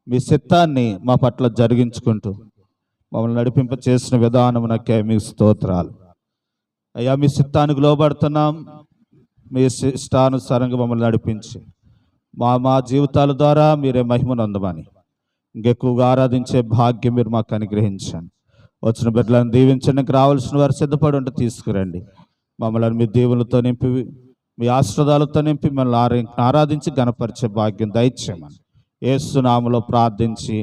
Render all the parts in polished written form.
మీ చిత్తాన్ని మా పట్ల జరిగించుకుంటూ మమ్మల్ని నడిపింప చేసిన విధానమునకే మీ స్తోత్రాలు అయ్యా. మీ చిత్తానికి లోబడుతున్నాం. మీ ఇష్టానుసారంగా మమ్మల్ని నడిపించి మా జీవితాల ద్వారా మీరే మహిమనందమని ఇంకెక్కువగా ఆరాధించే భాగ్యం మీరు మాకు అనుగ్రహించండి. వచ్చిన బిడ్డలను దీవించడానికి రావాల్సిన వారు సిద్ధపడి ఉంటే తీసుకురండి. మమ్మల్ని మీ దీవులతో నింపి మీ ఆశీర్వాదాలతో నింపి మిమ్మల్ని ఆరాధించి గణపరిచే భాగ్యం దయచేయమని యేసు నామములో ప్రార్థించి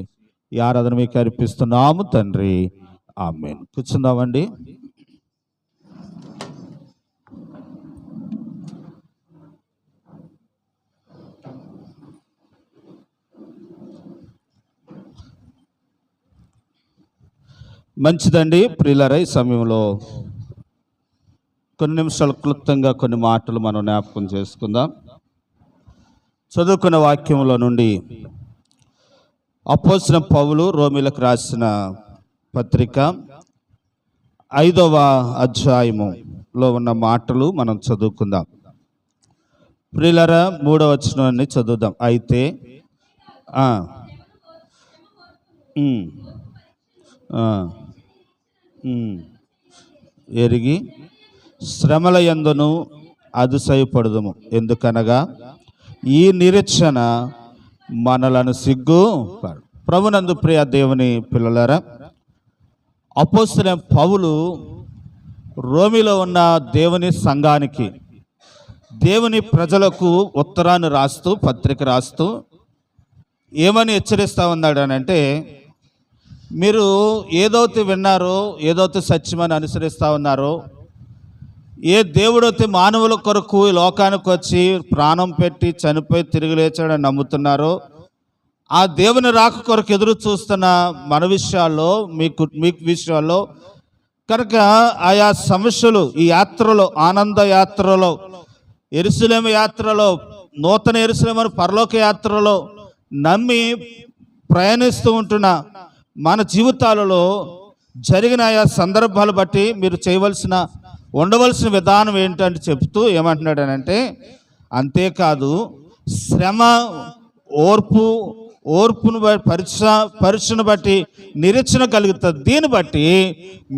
ఈ ఆరాధన మీకు అర్పిస్తున్నాము తండ్రి. ఆమేన్. కూర్చుందామండి. మంచిదండి ప్రియులారా, ఈ సమయంలో కొన్ని నిమిషాలు క్లుప్తంగా కొన్ని మాటలు మనం జ్ఞాపకం చేసుకుందాం. చదువుకున్న వాక్యంలో నుండి అపోస్తలుడైన పౌలు రోమీయులకు రాసిన పత్రిక 5వ అధ్యాయములో ఉన్న మాటలు మనం చదువుకుందాం. ప్రియులారా, 3వ వచనాన్ని చదువుదాం. అయితే ఎరిగి శ్రమల యందును అతిశయపడుదుము, ఎందుకనగా ఈ నిరీక్షణ మనలను సిగ్గు. ప్రభునందు ప్రియ దేవుని పిల్లలారా, అపోస్తలుడైన పౌలు రోమిలో ఉన్న దేవుని సంఘానికి, దేవుని ప్రజలకు ఉత్తరాన్ని రాస్తూ, పత్రిక రాస్తూ ఏమని హెచ్చరిస్తూ ఉన్నాడు అని అంటే, మీరు ఏదైతే విన్నారో, ఏదైతే సత్యమని అనుసరిస్తూ ఉన్నారో, ఏ దేవుడైతే మానవుల కొరకు ఈ లోకానికి వచ్చి ప్రాణం పెట్టి చనిపోయి తిరిగి లేచాడని నమ్ముతున్నారో, ఆ దేవుని రాక కొరకు ఎదురు చూస్తున్న మన విషయాల్లో, మీ విషయాల్లో కనుక ఆయా సమస్యలు ఈ యాత్రలో, ఆనంద యాత్రలో, యెరూషలేము యాత్రలో, నూతన యెరూషలేము పరలోక యాత్రలో నమ్మి ప్రయాణిస్తూ ఉంటున్న మన జీవితాలలో జరిగిన ఆయా సందర్భాలు బట్టి మీరు చేయవలసిన, ఉండవలసిన విధానం ఏంటంటే చెప్తూ ఏమంటున్నాడనంటే, అంతేకాదు శ్రమ, ఓర్పును పరీక్షను బట్టి నిరీక్షణ కలుగుతుంది. దీన్ని బట్టి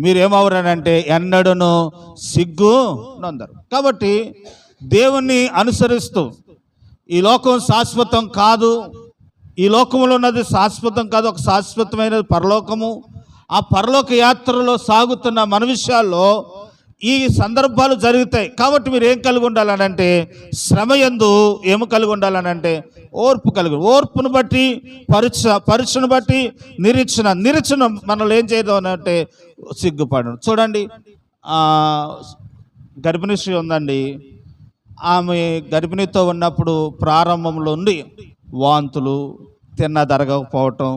మీరేమవరనంటే ఎన్నడను సిగ్గు నొందరు. కాబట్టి దేవుణ్ణి అనుసరిస్తూ, ఈ లోకం శాశ్వతం కాదు, ఈ లోకంలో ఉన్నది శాశ్వతం కాదు, ఒక శాశ్వతమైన పరలోకము. ఆ పరలోక యాత్రలో సాగుతున్న మన విషయాల్లో ఈ సందర్భాలు జరుగుతాయి. కాబట్టి మీరు ఏం కలిగి ఉండాలనంటే, శ్రమ యందు ఏమి కలిగి ఉండాలనంటే ఓర్పు కలిగి, ఓర్పును బట్టి పరీక్షను బట్టి నిరీక్షణ మనల్ని ఏం చేయదు అనంటే సిగ్గుపడను. చూడండి, గర్భిణీ స్త్రీ ఉందండి. ఆమె గర్భిణీతో ఉన్నప్పుడు ప్రారంభంలో ఉండి వాంతులు, తినదరగకపోవటం,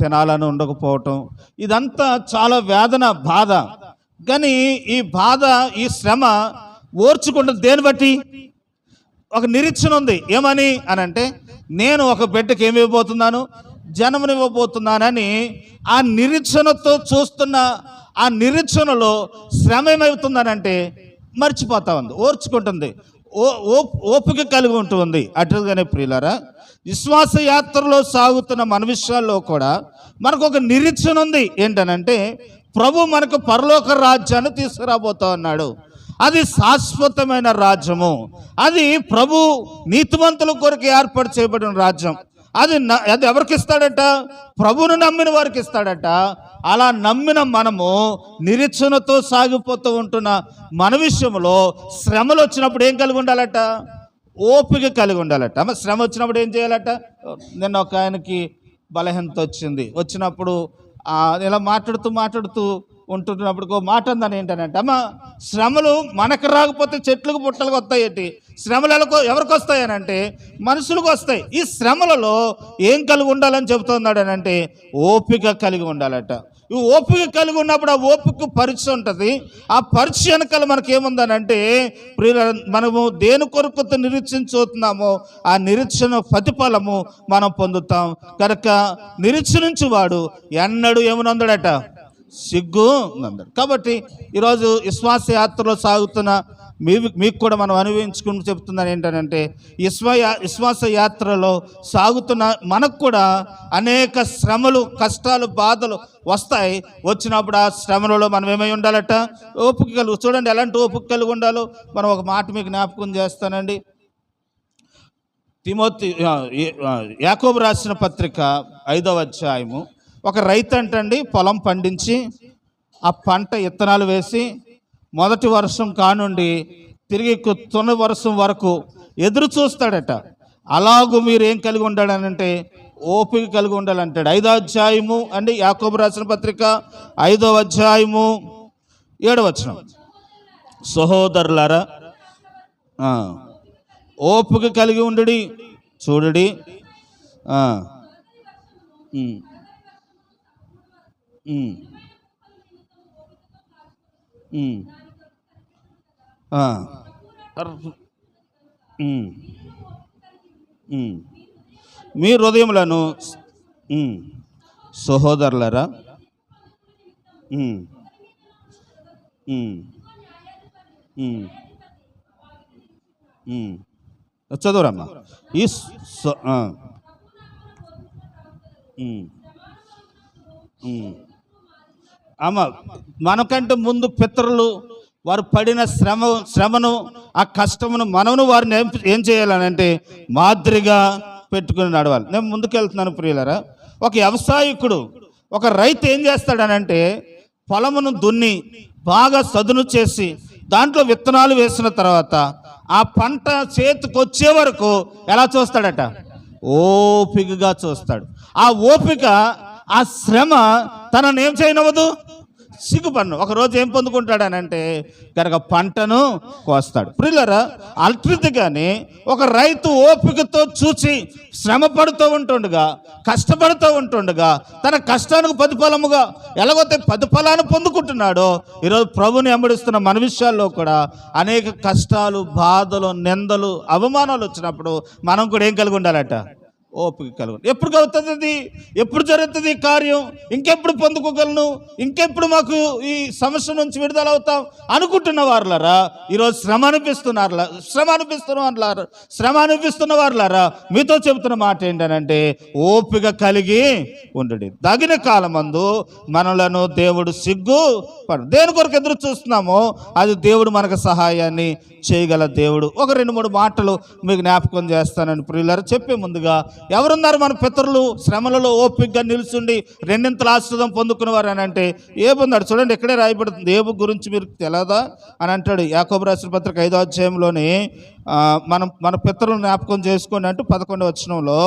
తినాలని ఉండకపోవటం, ఇదంతా చాలా వేదన, బాధ. కానీ ఈ బాధ, ఈ శ్రమ ఓర్చుకుంటే దేని బట్టి ఒక నిరీక్షణ ఉంది. ఏమని అనంటే, నేను ఒక బిడ్డకి ఏమి ఇవ్వబోతున్నాను, జన్మనివ్వబోతున్నానని ఆ నిరీక్షణతో చూస్తున్న ఆ నిరీక్షణలో శ్రమ ఏమవుతుందనంటే మర్చిపోతా ఉంది, ఓర్చుకుంటుంది, ఓపిక కలిగి ఉంటుంది. అటుగానే ప్రియులారా, విశ్వాస యాత్రలో సాగుతున్న మన విషయాల్లో కూడా మనకు ఒక నిరీక్షణ ఉంది. ఏంటనంటే, ప్రభు మనకు పరలోక రాజ్యాన్ని తీసుకురాబోతా ఉన్నాడు. అది శాశ్వతమైన రాజ్యము. అది ప్రభు నీతిమంతుల కొరకు ఏర్పాటు చేయబడిన రాజ్యం. అది ఎవరికి ఇస్తాడట? ప్రభువును నమ్మిన వారికి ఇస్తాడట. అలా నమ్మిన మనము నిరీక్షణతో సాగిపోతూ ఉంటున్న మన విషయంలో శ్రమలు వచ్చినప్పుడు ఏం కలిగి ఉండాలట? ఓపిక కలిగి ఉండాలట. శ్రమ వచ్చినప్పుడు ఏం చేయాలట? నిన్న ఒక ఆయనకి బలహీనత వచ్చినప్పుడు ఇలా మాట్లాడుతూ ఉంటున్నప్పుడు మాట అందని ఏంటనంటే, అమ్మ శ్రమలు మనకు రాకపోతే చెట్లకు పుట్టలకు వస్తాయేంటి? శ్రమలు ఎవరికి వస్తాయనంటే మనుషులకు వస్తాయి. ఈ శ్రమలలో ఏం కలిగి ఉండాలని చెబుతున్నాడు అనంటే ఓపిక కలిగి ఉండాలట. ఈ ఓపిక కలిగి ఉన్నప్పుడు ఆ ఓపిక పరీక్ష ఉంటుంది. ఆ పరీక్ష వెనకాల మనకి ఏముందనంటే, మనము దేని కొరకు నిరీక్షించుతున్నామో ఆ నిరీక్షణ ప్రతిఫలము మనం పొందుతాం. కనుక నిరీక్షించు వాడు ఎన్నడూ ఏమనందడట? సిగ్గు ఉందన్నాడు. కాబట్టి ఈరోజు విశ్వాస యాత్రలో సాగుతున్న మీకు కూడా మనం అనుభవించుకుని చెప్తున్నాను ఏంటంటే, విశ్వాస యాత్రలో సాగుతున్న మనకు కూడా అనేక శ్రమలు, కష్టాలు, బాధలు వస్తాయి. వచ్చినప్పుడు ఆ శ్రమలలో మనం ఏమై ఉండాలట? ఓపిక కలిగి. చూడండి ఎలాంటి ఓపిక కలిగి ఉండాలో మనం ఒక మాట మీకు జ్ఞాపకం చేస్తానండి. యాకోబు రాసిన పత్రిక 5వ అధ్యాయము. ఒక రైతు అంటండి పొలం పండించి ఆ పంట విత్తనాలు వేసి మొదటి వర్షం కానుండి తిరిగి తొలి వర్షం వరకు ఎదురు చూస్తాడట. అలాగూ మీరు ఏం కలిగి ఉండాలనంటే ఓపిక కలిగి ఉండాలంటాడు. 5వ అధ్యాయము అండి, యాకోబు రాసిన పత్రిక 5వ అధ్యాయము 7వ వచనం. సహోదరులారా ఓపిక కలిగి ఉండుడి. చూడుడి, మీ హృదయములను సహోదరులారా చదువురమ్మా. ఈ అమ్మ మనకంటే ముందు పితరులు వారు పడిన శ్రమను, ఆ కష్టమును మనమును వారిని ఏం చేయాలని అంటే మాదిరిగా పెట్టుకుని నడవాలి. నేను ముందుకెళ్తున్నాను ప్రియులరా. ఒక వ్యవసాయకుడు, ఒక రైతు ఏం చేస్తాడనంటే పొలమును దున్ని బాగా సదును చేసి దాంట్లో విత్తనాలు వేసిన తర్వాత ఆ పంట చేతికి వచ్చే వరకు ఎలా చూస్తాడట? ఓపికగా చూస్తాడు. ఆ ఓపిక, ఆ శ్రమ తనను ఏం చేయనవదు, సిగ్గుపడను. ఒకరోజు ఏం పొందుకుంటాడనంటే కనుక పంటను కోస్తాడు. ప్రియులరా, అల్ట్రితిగానే ఒక రైతు ఓపికతో చూసి శ్రమ పడుతూ ఉంటుండగా, కష్టపడుతూ ఉంటుండగా తన కష్టానికి ప్రతిఫలముగా ఎలాగైతే ప్రతిఫలాన్ని పొందుకుంటున్నాడో, ఈరోజు ప్రభుని వెంబడిస్తున్న మన విషయాల్లో కూడా అనేక కష్టాలు, బాధలు, నిందలు, అవమానాలు వచ్చినప్పుడు మనం కూడా ఏం కలిగి ఉండాలట? ఓపిక కలుగు. ఎప్పుడు అవుతుంది అది? ఎప్పుడు జరుగుతుంది ఈ కార్యం? ఇంకెప్పుడు పొందుకోగలను? ఇంకెప్పుడు మాకు ఈ సమస్య నుంచి విడుదల అవుతాం అనుకుంటున్న వారులారా, ఈరోజు శ్రమ అనిపిస్తున్న వారులారా, మీతో చెబుతున్న మాట ఏంటనంటే ఓపిక కలిగి ఉండండి. తగిన కాలమందు మనలను దేవుడు సిగ్గు దేని కొరకు ఎదురు చూస్తున్నామో అది దేవుడు మనకు సహాయాన్ని చేయగల దేవుడు. ఒక 2-3 మాటలు మీకు జ్ఞాపకం చేస్తానని ప్రియులారా. చెప్పే ముందుగా, ఎవరున్నారు మన పితరులు శ్రమలలో ఓపికగా నిలుచుండి రెండింతల ఆశీర్వాదం పొందుకునేవారు అని అంటే ఏబు ఉన్నాడు. చూడండి, ఇక్కడే రాయబడుతుంది. ఏబు గురించి మీరు తెలదా అని అంటాడు. యాకోబు రాసిన పత్రిక 5వ అధ్యాయంలోని మన పితరులను జ్ఞాపకం చేసుకోండి అంటూ 11వ వచనంలో,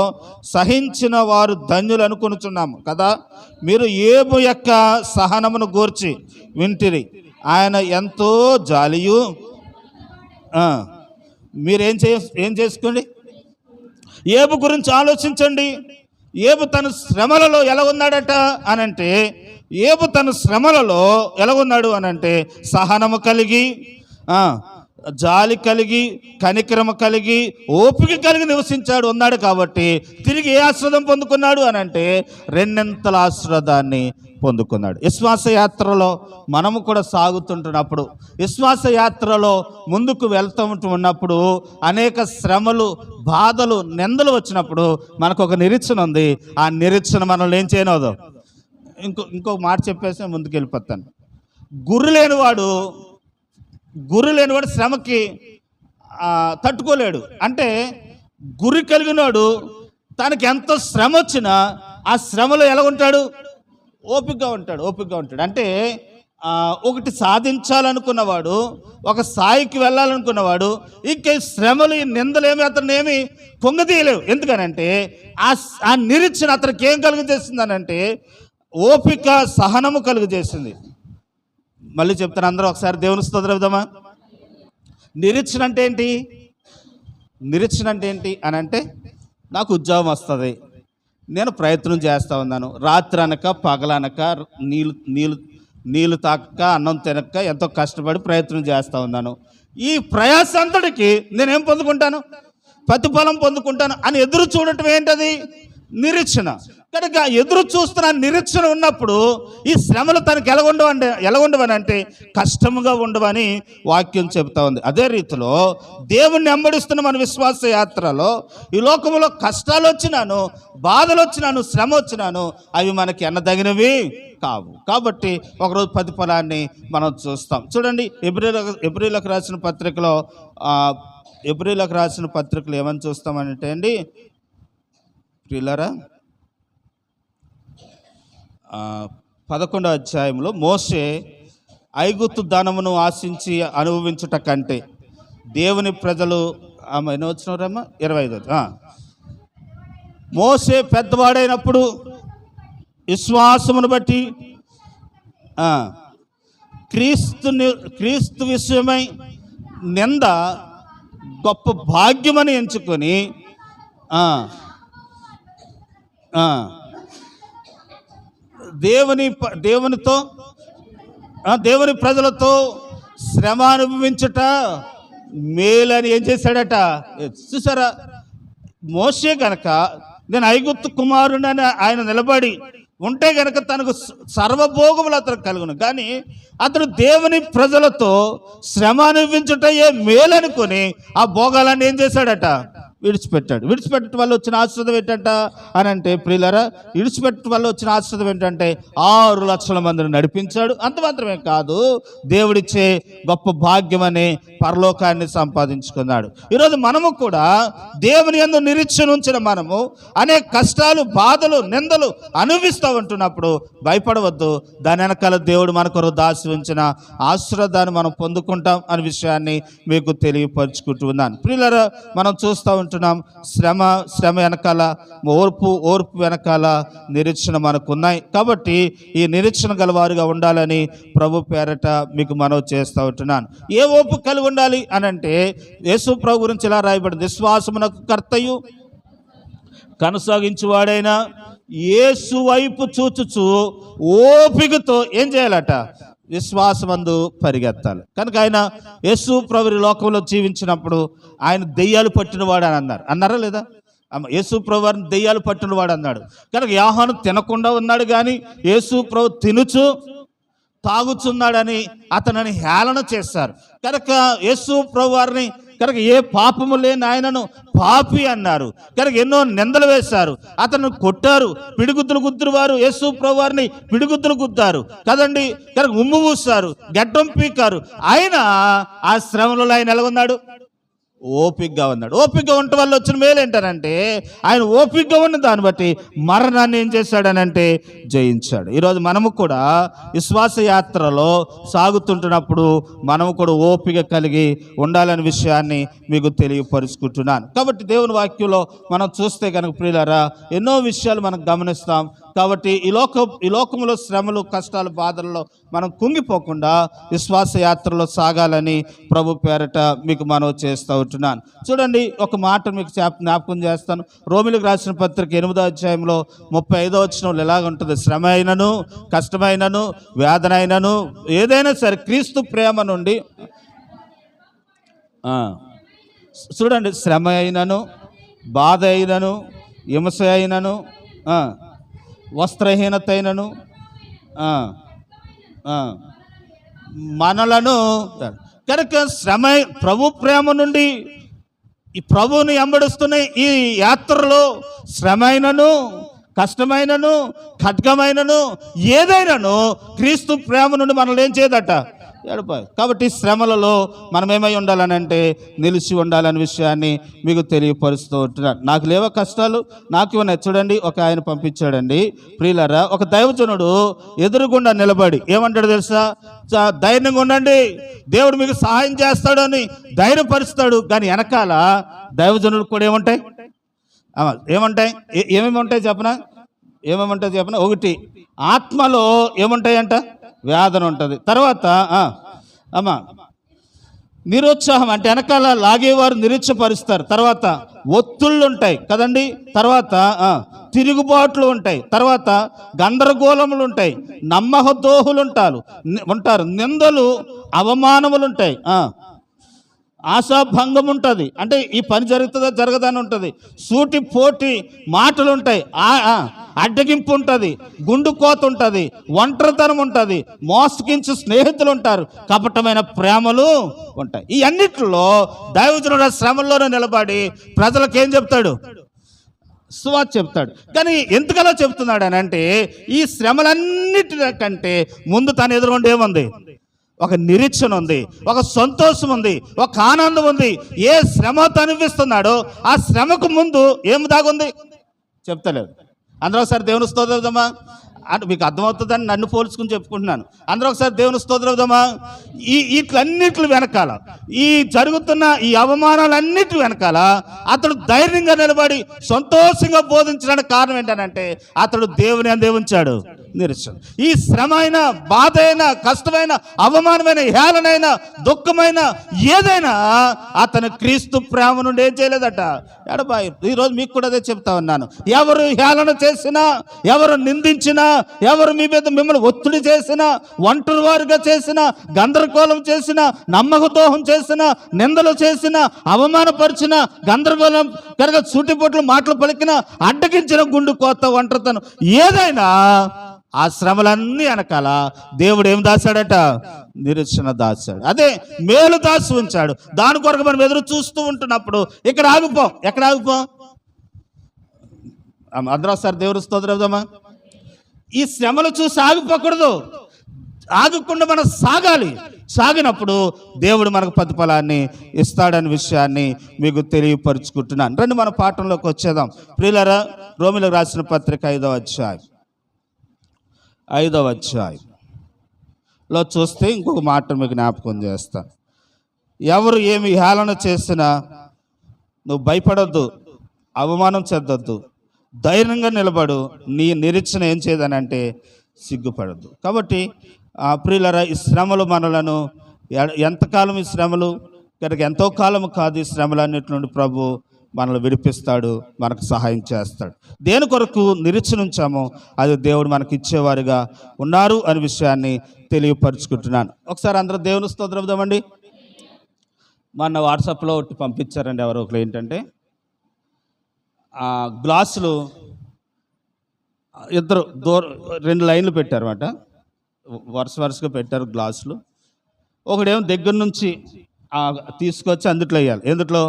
సహించిన వారు ధన్యులు అనుకొనుచున్నాము కదా, మీరు ఏబు యొక్క సహనమును గూర్చి వింటిరి. ఆయన ఎంతో జాలియు. మీరేం చేసుకోండి, ఏబు గురించి ఆలోచించండి. ఏబు తన శ్రమలలో ఎలా ఉన్నాడట అనంటే, ఏబు తన శ్రమలలో ఎలా ఉన్నాడు అనంటే సహనము కలిగి, జాలి కలిగి, కనికరము కలిగి, ఓపిక కలిగి ఉన్నాడు. కాబట్టి తిరిగి ఏ ఆశీర్వాదం పొందుకున్నాడు అనంటే రెండింతల ఆశీర్వాదాన్ని పొందుకున్నాడు. విశ్వాస యాత్రలో మనము కూడా సాగుతుంటున్నప్పుడు, విశ్వాస యాత్రలో ముందుకు ఉన్నప్పుడు అనేక శ్రమలు, బాధలు, నిందలు వచ్చినప్పుడు మనకు ఒక నిరీక్షణ ఉంది. ఆ నిరీక్షణ మనల్ని ఏం చేయనవదు. ఇంకొక మాట చెప్పేసి ముందుకు వెళ్ళిపోతాను. గుర్రు లేనివాడు శ్రమకి తట్టుకోలేడు. అంటే గురి కలిగినవాడు తనకి ఎంత శ్రమ వచ్చినా ఆ శ్రమలో ఎలా ఉంటాడు? ఓపికగా ఉంటాడు. అంటే ఒకటి సాధించాలనుకున్నవాడు, ఒక స్థాయికి వెళ్ళాలనుకున్నవాడు ఇంక శ్రమలు, ఈ నిందలు అతను పొంగదీయలేవు. ఎందుకనంటే ఆ నిరీక్షణ అతనికి ఏం కలుగజేస్తుంది అనంటే ఓపిక, సహనము కలుగజేసింది. మళ్ళీ చెప్తాను, అందరూ ఒకసారి దేవుని స్తోత్రం చెప్దామా? నిరీక్షణ అంటే ఏంటి అని అంటే, నాకు ఉద్యోగం వస్తుంది, నేను ప్రయత్నం చేస్తూ ఉన్నాను, రాత్రి అనక పగలనక నీళ్ళు తాకక అన్నం తినక ఎంతో కష్టపడి ప్రయత్నం చేస్తూ ఉన్నాను. ఈ ప్రయాస అంతటికి నేనేం పొందుకుంటాను? ప్రతిఫలం పొందుకుంటాను అని ఎదురు చూడటం ఏంటది? నిరీక్షణ. కనుక ఎదురు చూస్తున్న నిరీక్షణ ఉన్నప్పుడు ఈ శ్రమలు తనకు ఎలాగుండవని అంటే కష్టముగా ఉండవని వాక్యం చెబుతా ఉంది. అదే రీతిలో దేవుణ్ణి వెంబడిస్తున్న మన విశ్వాస యాత్రలో ఈ లోకంలో కష్టాలు వచ్చినాను, బాధలు వచ్చినాను, శ్రమ వచ్చినాను, అవి మనకి ఎన్నదగినవి కావు. కాబట్టి ఒకరోజు ప్రతిఫలాన్ని మనం చూస్తాం. చూడండి, ఎబ్రీలకు రాసిన పత్రికలో ఏమని చూస్తామంటే అండి ప్రియులారా, 11వ అధ్యాయంలో మోషే ఐగుప్తు ధనమును ఆశించి అనుభవించుట కంటే దేవుని ప్రజలు ఎన్ని వచ్చినారమ్మా 25. మోషే పెద్దవాడైనప్పుడు విశ్వాసమును బట్టి క్రీస్తు విషయమై నింద గొప్ప భాగ్యమని ఎంచుకొని దేవుని ప్రజలతో శ్రమ అనుభవించుట మేలని ఏం చేశాడట. చూసారా, మోషే గనక నేను ఐగుప్తు కుమారుడని ఆయన నిలబడి ఉంటే గనక తనకు సర్వభోగములు అతను కలుగును, కానీ అతడు దేవుని ప్రజలతో శ్రమ అనుభవించుట ఏ మేలనుకొని ఆ భోగాలన్నీ ఏం చేశాడట, విడిచిపెట్టడం వల్ల వచ్చిన ఆశీర్వాదం ఏంటంట అని అంటే ప్రియులారా, విడిచిపెట్టడం వల్ల వచ్చిన ఆశీర్వాదం ఏంటంటే 6 లక్షల మందిని నడిపించాడు. అంత మాత్రమే కాదు, దేవుడిచ్చే గొప్ప భాగ్యం అనే పరలోకాన్ని సంపాదించుకున్నాడు. ఈరోజు మనము కూడా దేవుని యందు నిరీక్షణ ఉంచిన మనము అనేక కష్టాలు, బాధలు, నిందలు అనుభవిస్తూ ఉంటున్నప్పుడు భయపడవద్దు. దాని వెనకాల దేవుడు మన కొరకు దాచి ఉంచిన ఆశీర్వాదాన్ని మనం పొందుకుంటాం అనే విషయాన్ని మీకు తెలియపరుచుకుంటూ ఉన్నాను. ప్రియులారా, మనం చూస్తూ ఉంటున్నాం, శ్రమ వెనకాల ఓర్పు వెనకాల నిరీక్షణ మనకు ఉన్నాయి. కాబట్టి ఈ నిరీక్షణ గలవారుగా ఉండాలని ప్రభు పేరట మీకు మనవి చేస్తూ ఉంటున్నాను. ఏ ఓర్పు కలిగి ఉండాలి అని అంటే యేసు ప్రభు గురించి ఇలా రాయబడింది, విశ్వాసమునకు కర్తయు కొనసాగించువాడైనా యేసు వైపు చూచుచు ఓపికతో ఏం చేయాలట, విశ్వాసమందు పరిగెత్తాలి. కనుక ఆయన యేసు ప్రభు లోకంలో జీవించినప్పుడు ఆయన దెయ్యాలు పట్టినవాడు అని అన్నారా లేదా? యేసు ప్రభు వారిని దెయ్యాలు పట్టినవాడు అన్నాడు. కనుక యోహాను తినకుండా ఉన్నాడు, కానీ యేసు ప్రభు తినుచు తాగుచున్నాడని అతనిని హేళన చేశారు. కనుక యేసు ప్రభు వారిని కనుక ఏ పాపము లేని ఆయనను పాపి అన్నారు. కనుక ఎన్నో నిందలు వేశారు, అతను కొట్టారు, పిడిగుద్దులు గుద్దురు వారు యేసు ప్రభు వారిని పిడిగుద్దులు గుద్దారు కదండి. కనుక ఉమ్ము పూసారు, గడ్డం పీకారు. ఆయన ఆ శ్రమలో ఆయన ఎలా ఉన్నాడు, ఓపికగా ఉన్నాడు. ఓపికగా ఉండటం వల్ల వచ్చిన మేలు ఏంటనంటే ఆయన ఓపికగా ఉన్న దాన్ని బట్టి మరణాన్ని ఏం చేశాడనంటే జయించాడు. ఈరోజు మనము కూడా విశ్వాస యాత్రలో సాగుతుంటున్నప్పుడు మనము కూడా ఓపిక కలిగి ఉండాలనే విషయాన్ని మీకు తెలియపరుచుకుంటున్నాను. కాబట్టి దేవుని వాక్యంలో మనం చూస్తే కనుక ప్రియులారా, ఎన్నో విషయాలు మనం గమనిస్తాం. కాబట్టి ఈ లోకంలో శ్రమలు, కష్టాలు, బాధల్లో మనం కుంగిపోకుండా విశ్వాస యాత్రలో సాగాలని ప్రభు పేరట మీకు మనవి చేస్తూ ఉంటున్నాను. చూడండి, ఒక మాట మీకు జ్ఞాపకం చేస్తాను. రోమిలకు రాసిన పత్రిక 8వ అధ్యాయంలో 35వ వచనంలో ఎలాగ ఉంటుంది, శ్రమ అయినను, కష్టమైనను, వేదన అయినను, ఏదైనా సరే క్రీస్తు ప్రేమ నుండి. చూడండి, శ్రమ అయినను, బాధ అయినను, హింస అయినను, వస్త్రహీనత అయినను మనలను. కనుక శ్రమ ప్రభు ప్రేమ నుండి ఈ ప్రభువుని వెంబడిస్తున్న ఈ యాత్రలో శ్రమ అయినను, కష్టమైనను, ఖడ్గమైనను, ఏదైనాను క్రీస్తు ప్రేమ నుండి మనల్ని ఏం చేయదట, ఏడపాలి. కాబట్టి శ్రమలలో మనం ఏమై ఉండాలని అంటే నిలిచి ఉండాలనే విషయాన్ని మీకు తెలియపరుస్తూ ఉంటున్నాను. నాకు లేవో కష్టాలు, నాకు ఇవన్నీ. చూడండి, ఒక ఆయన పంపించాడండి ప్రియులారా, ఒక దైవజనుడు ఎదురుగుండా నిలబడి ఏమంటాడు తెలుసా, ధైర్యంగా ఉండండి, దేవుడు మీకు సహాయం చేస్తాడు అని ధైర్యపరుస్తాడు. కానీ వెనకాల దైవజనుడు కూడా ఏముంటాయి, ఏమేమి ఉంటాయి చెప్పనా, ఒకటి ఆత్మలో ఏముంటాయంట, వేదన ఉంటుంది. తర్వాత నిరుత్సాహం అంటే వెనకాల లాగేవారు నిరుత్సాహపరుస్తారు. తర్వాత ఒత్తుళ్ళు ఉంటాయి కదండి. తర్వాత తిరుగుబాట్లు ఉంటాయి. తర్వాత గందరగోళములు ఉంటాయి, నమ్మహదోహులు ఉంటారు, నిందలు, అవమానములు ఉంటాయి. ఆశాభంగం ఉంటుంది, అంటే ఈ పని జరుగుతుందా జరగదని ఉంటుంది, సూటి పోటీ మాటలు ఉంటాయి, అడ్డగింపు ఉంటుంది, గుండు కోత ఉంటుంది, ఒంటరితనం ఉంటుంది, మోసగించు స్నేహితులు ఉంటారు, కపటమైన ప్రేమలు ఉంటాయి. ఈ అన్నిట్లో దైవజనుడు శ్రమల్లోనే నిలబడి ప్రజలకు ఏం చెప్తాడు? సువార్త చెప్తాడు. కానీ ఎందుకలా చెప్తున్నాడు అని అంటే, ఈ శ్రమలన్నిటికంటే ముందు తను ఎదురుకుండా ఏముంది? ఒక నిరీక్షణ ఉంది, ఒక సంతోషం ఉంది, ఒక ఆనందం ఉంది. ఏ శ్రమ అనిపిస్తున్నాడో ఆ శ్రమకు ముందు ఏమి దాగుంది చెప్తలేదు. అందరూ ఒకసారి దేవుని స్తోత్రమా అంటే మీకు అర్థమవుతుందని నన్ను పోల్చుకుని చెప్పుకుంటున్నాను. అందరూ ఒకసారి దేవుని స్తోత్రమా. వీటిలన్నిటి వెనకాల, ఈ జరుగుతున్న ఈ అవమానాలన్నిటి వెనకాల అతడు ధైర్యంగా నిలబడి సంతోషంగా బోధించడానికి కారణం ఏంటంటే అతడు దేవుని అందే ఉంచాడు నిరీక్షణ. ఈ శ్రమ అయినా, బాధ అయినా, కష్టమైన, అవమానమైన, హేళనైన, దుఃఖమైన ఏదైనా అతను క్రీస్తు ప్రేమ నుండి ఏం చేయలేదట ఎడబాయి. ఈరోజు మీకు కూడా అదే చెప్తా ఉన్నాను. ఎవరు హేళన చేసినా, ఎవరు నిందించినా, ఎవరు మీ మీద మిమ్మల్ని ఒత్తిడి చేసినా, ఒంటరి వారుగా చేసినా, గందరగోళం చేసినా, నమ్మకద్రోహం చేసినా, నిందలు చేసినా, అవమానపరిచిన, గందరగోళం కనుక సూటిపోట్లు మాటలు పలికిన, అడ్డగించిన, గుండు కోత, ఒంటరితనం ఏదైనా ఆ శ్రమలన్నీ వెనకాల దేవుడు ఏం దాచాడట? నిరీక్షణ దాచాడు. అదే మేలు దాచి ఉంచాడు. దాని కొరకు మనం ఎదురు చూస్తూ ఉంటున్నప్పుడు ఇక్కడ ఆగిపోం. ఎక్కడ ఆగిపోం? అందరూ ఒకసారి దేవుడు స్తోత్రమా. ఈ శ్రమలు చూసి ఆగిపోకూడదు, ఆగకుండా మనం సాగాలి. సాగినప్పుడు దేవుడు మనకు ప్రతిఫలాన్ని ఇస్తాడనే విషయాన్ని మీకు తెలియపరుచుకుంటున్నాను. రండి మన పాఠంలోకి వచ్చేద్దాం. ప్రియులారా, రోమీయులకు రాసిన పత్రిక 5వ అధ్యాయంలో చూస్తే ఇంకొక మాట మీకు జ్ఞాపకం చేస్తాను. ఎవరు ఏమి హేళన చేసినా నువ్వు భయపడొద్దు, అవమానం చెందొద్దు, ధైర్యంగా నిలబడు. నీ నిరీక్షణ ఏం చేయదనంటే సిగ్గుపడద్దు. కాబట్టి ప్రియులరా, ఈ శ్రమలు మనలను ఎంతకాలం, ఈ శ్రమలు కనుక ఎంతో కాలం కాదు, ఈ శ్రమలన్నిటి నుండి ప్రభు మనల్ని విడిపిస్తాడు, మనకు సహాయం చేస్తాడు. దేని కొరకు నిరీక్షణ ఉంచామో అది దేవుడు మనకి ఇచ్చేవారుగా ఉన్నారు అనే విషయాన్ని తెలియపరుచుకుంటున్నాను. ఒకసారి అందరూ దేవుని స్తోత్రం చెబుదామండి. మొన్న వాట్సాప్లో ఒకటి పంపించారండి ఎవరో ఒకరు, ఏంటంటే గ్లాసులు ఇద్దరు 2 లైన్లు పెట్టారన్నమాట, వరుసగా పెట్టారు గ్లాసులు. ఒకడేమో దగ్గర నుంచి తీసుకొచ్చి అందుట్లో వేయాలి, ఎందుట్లో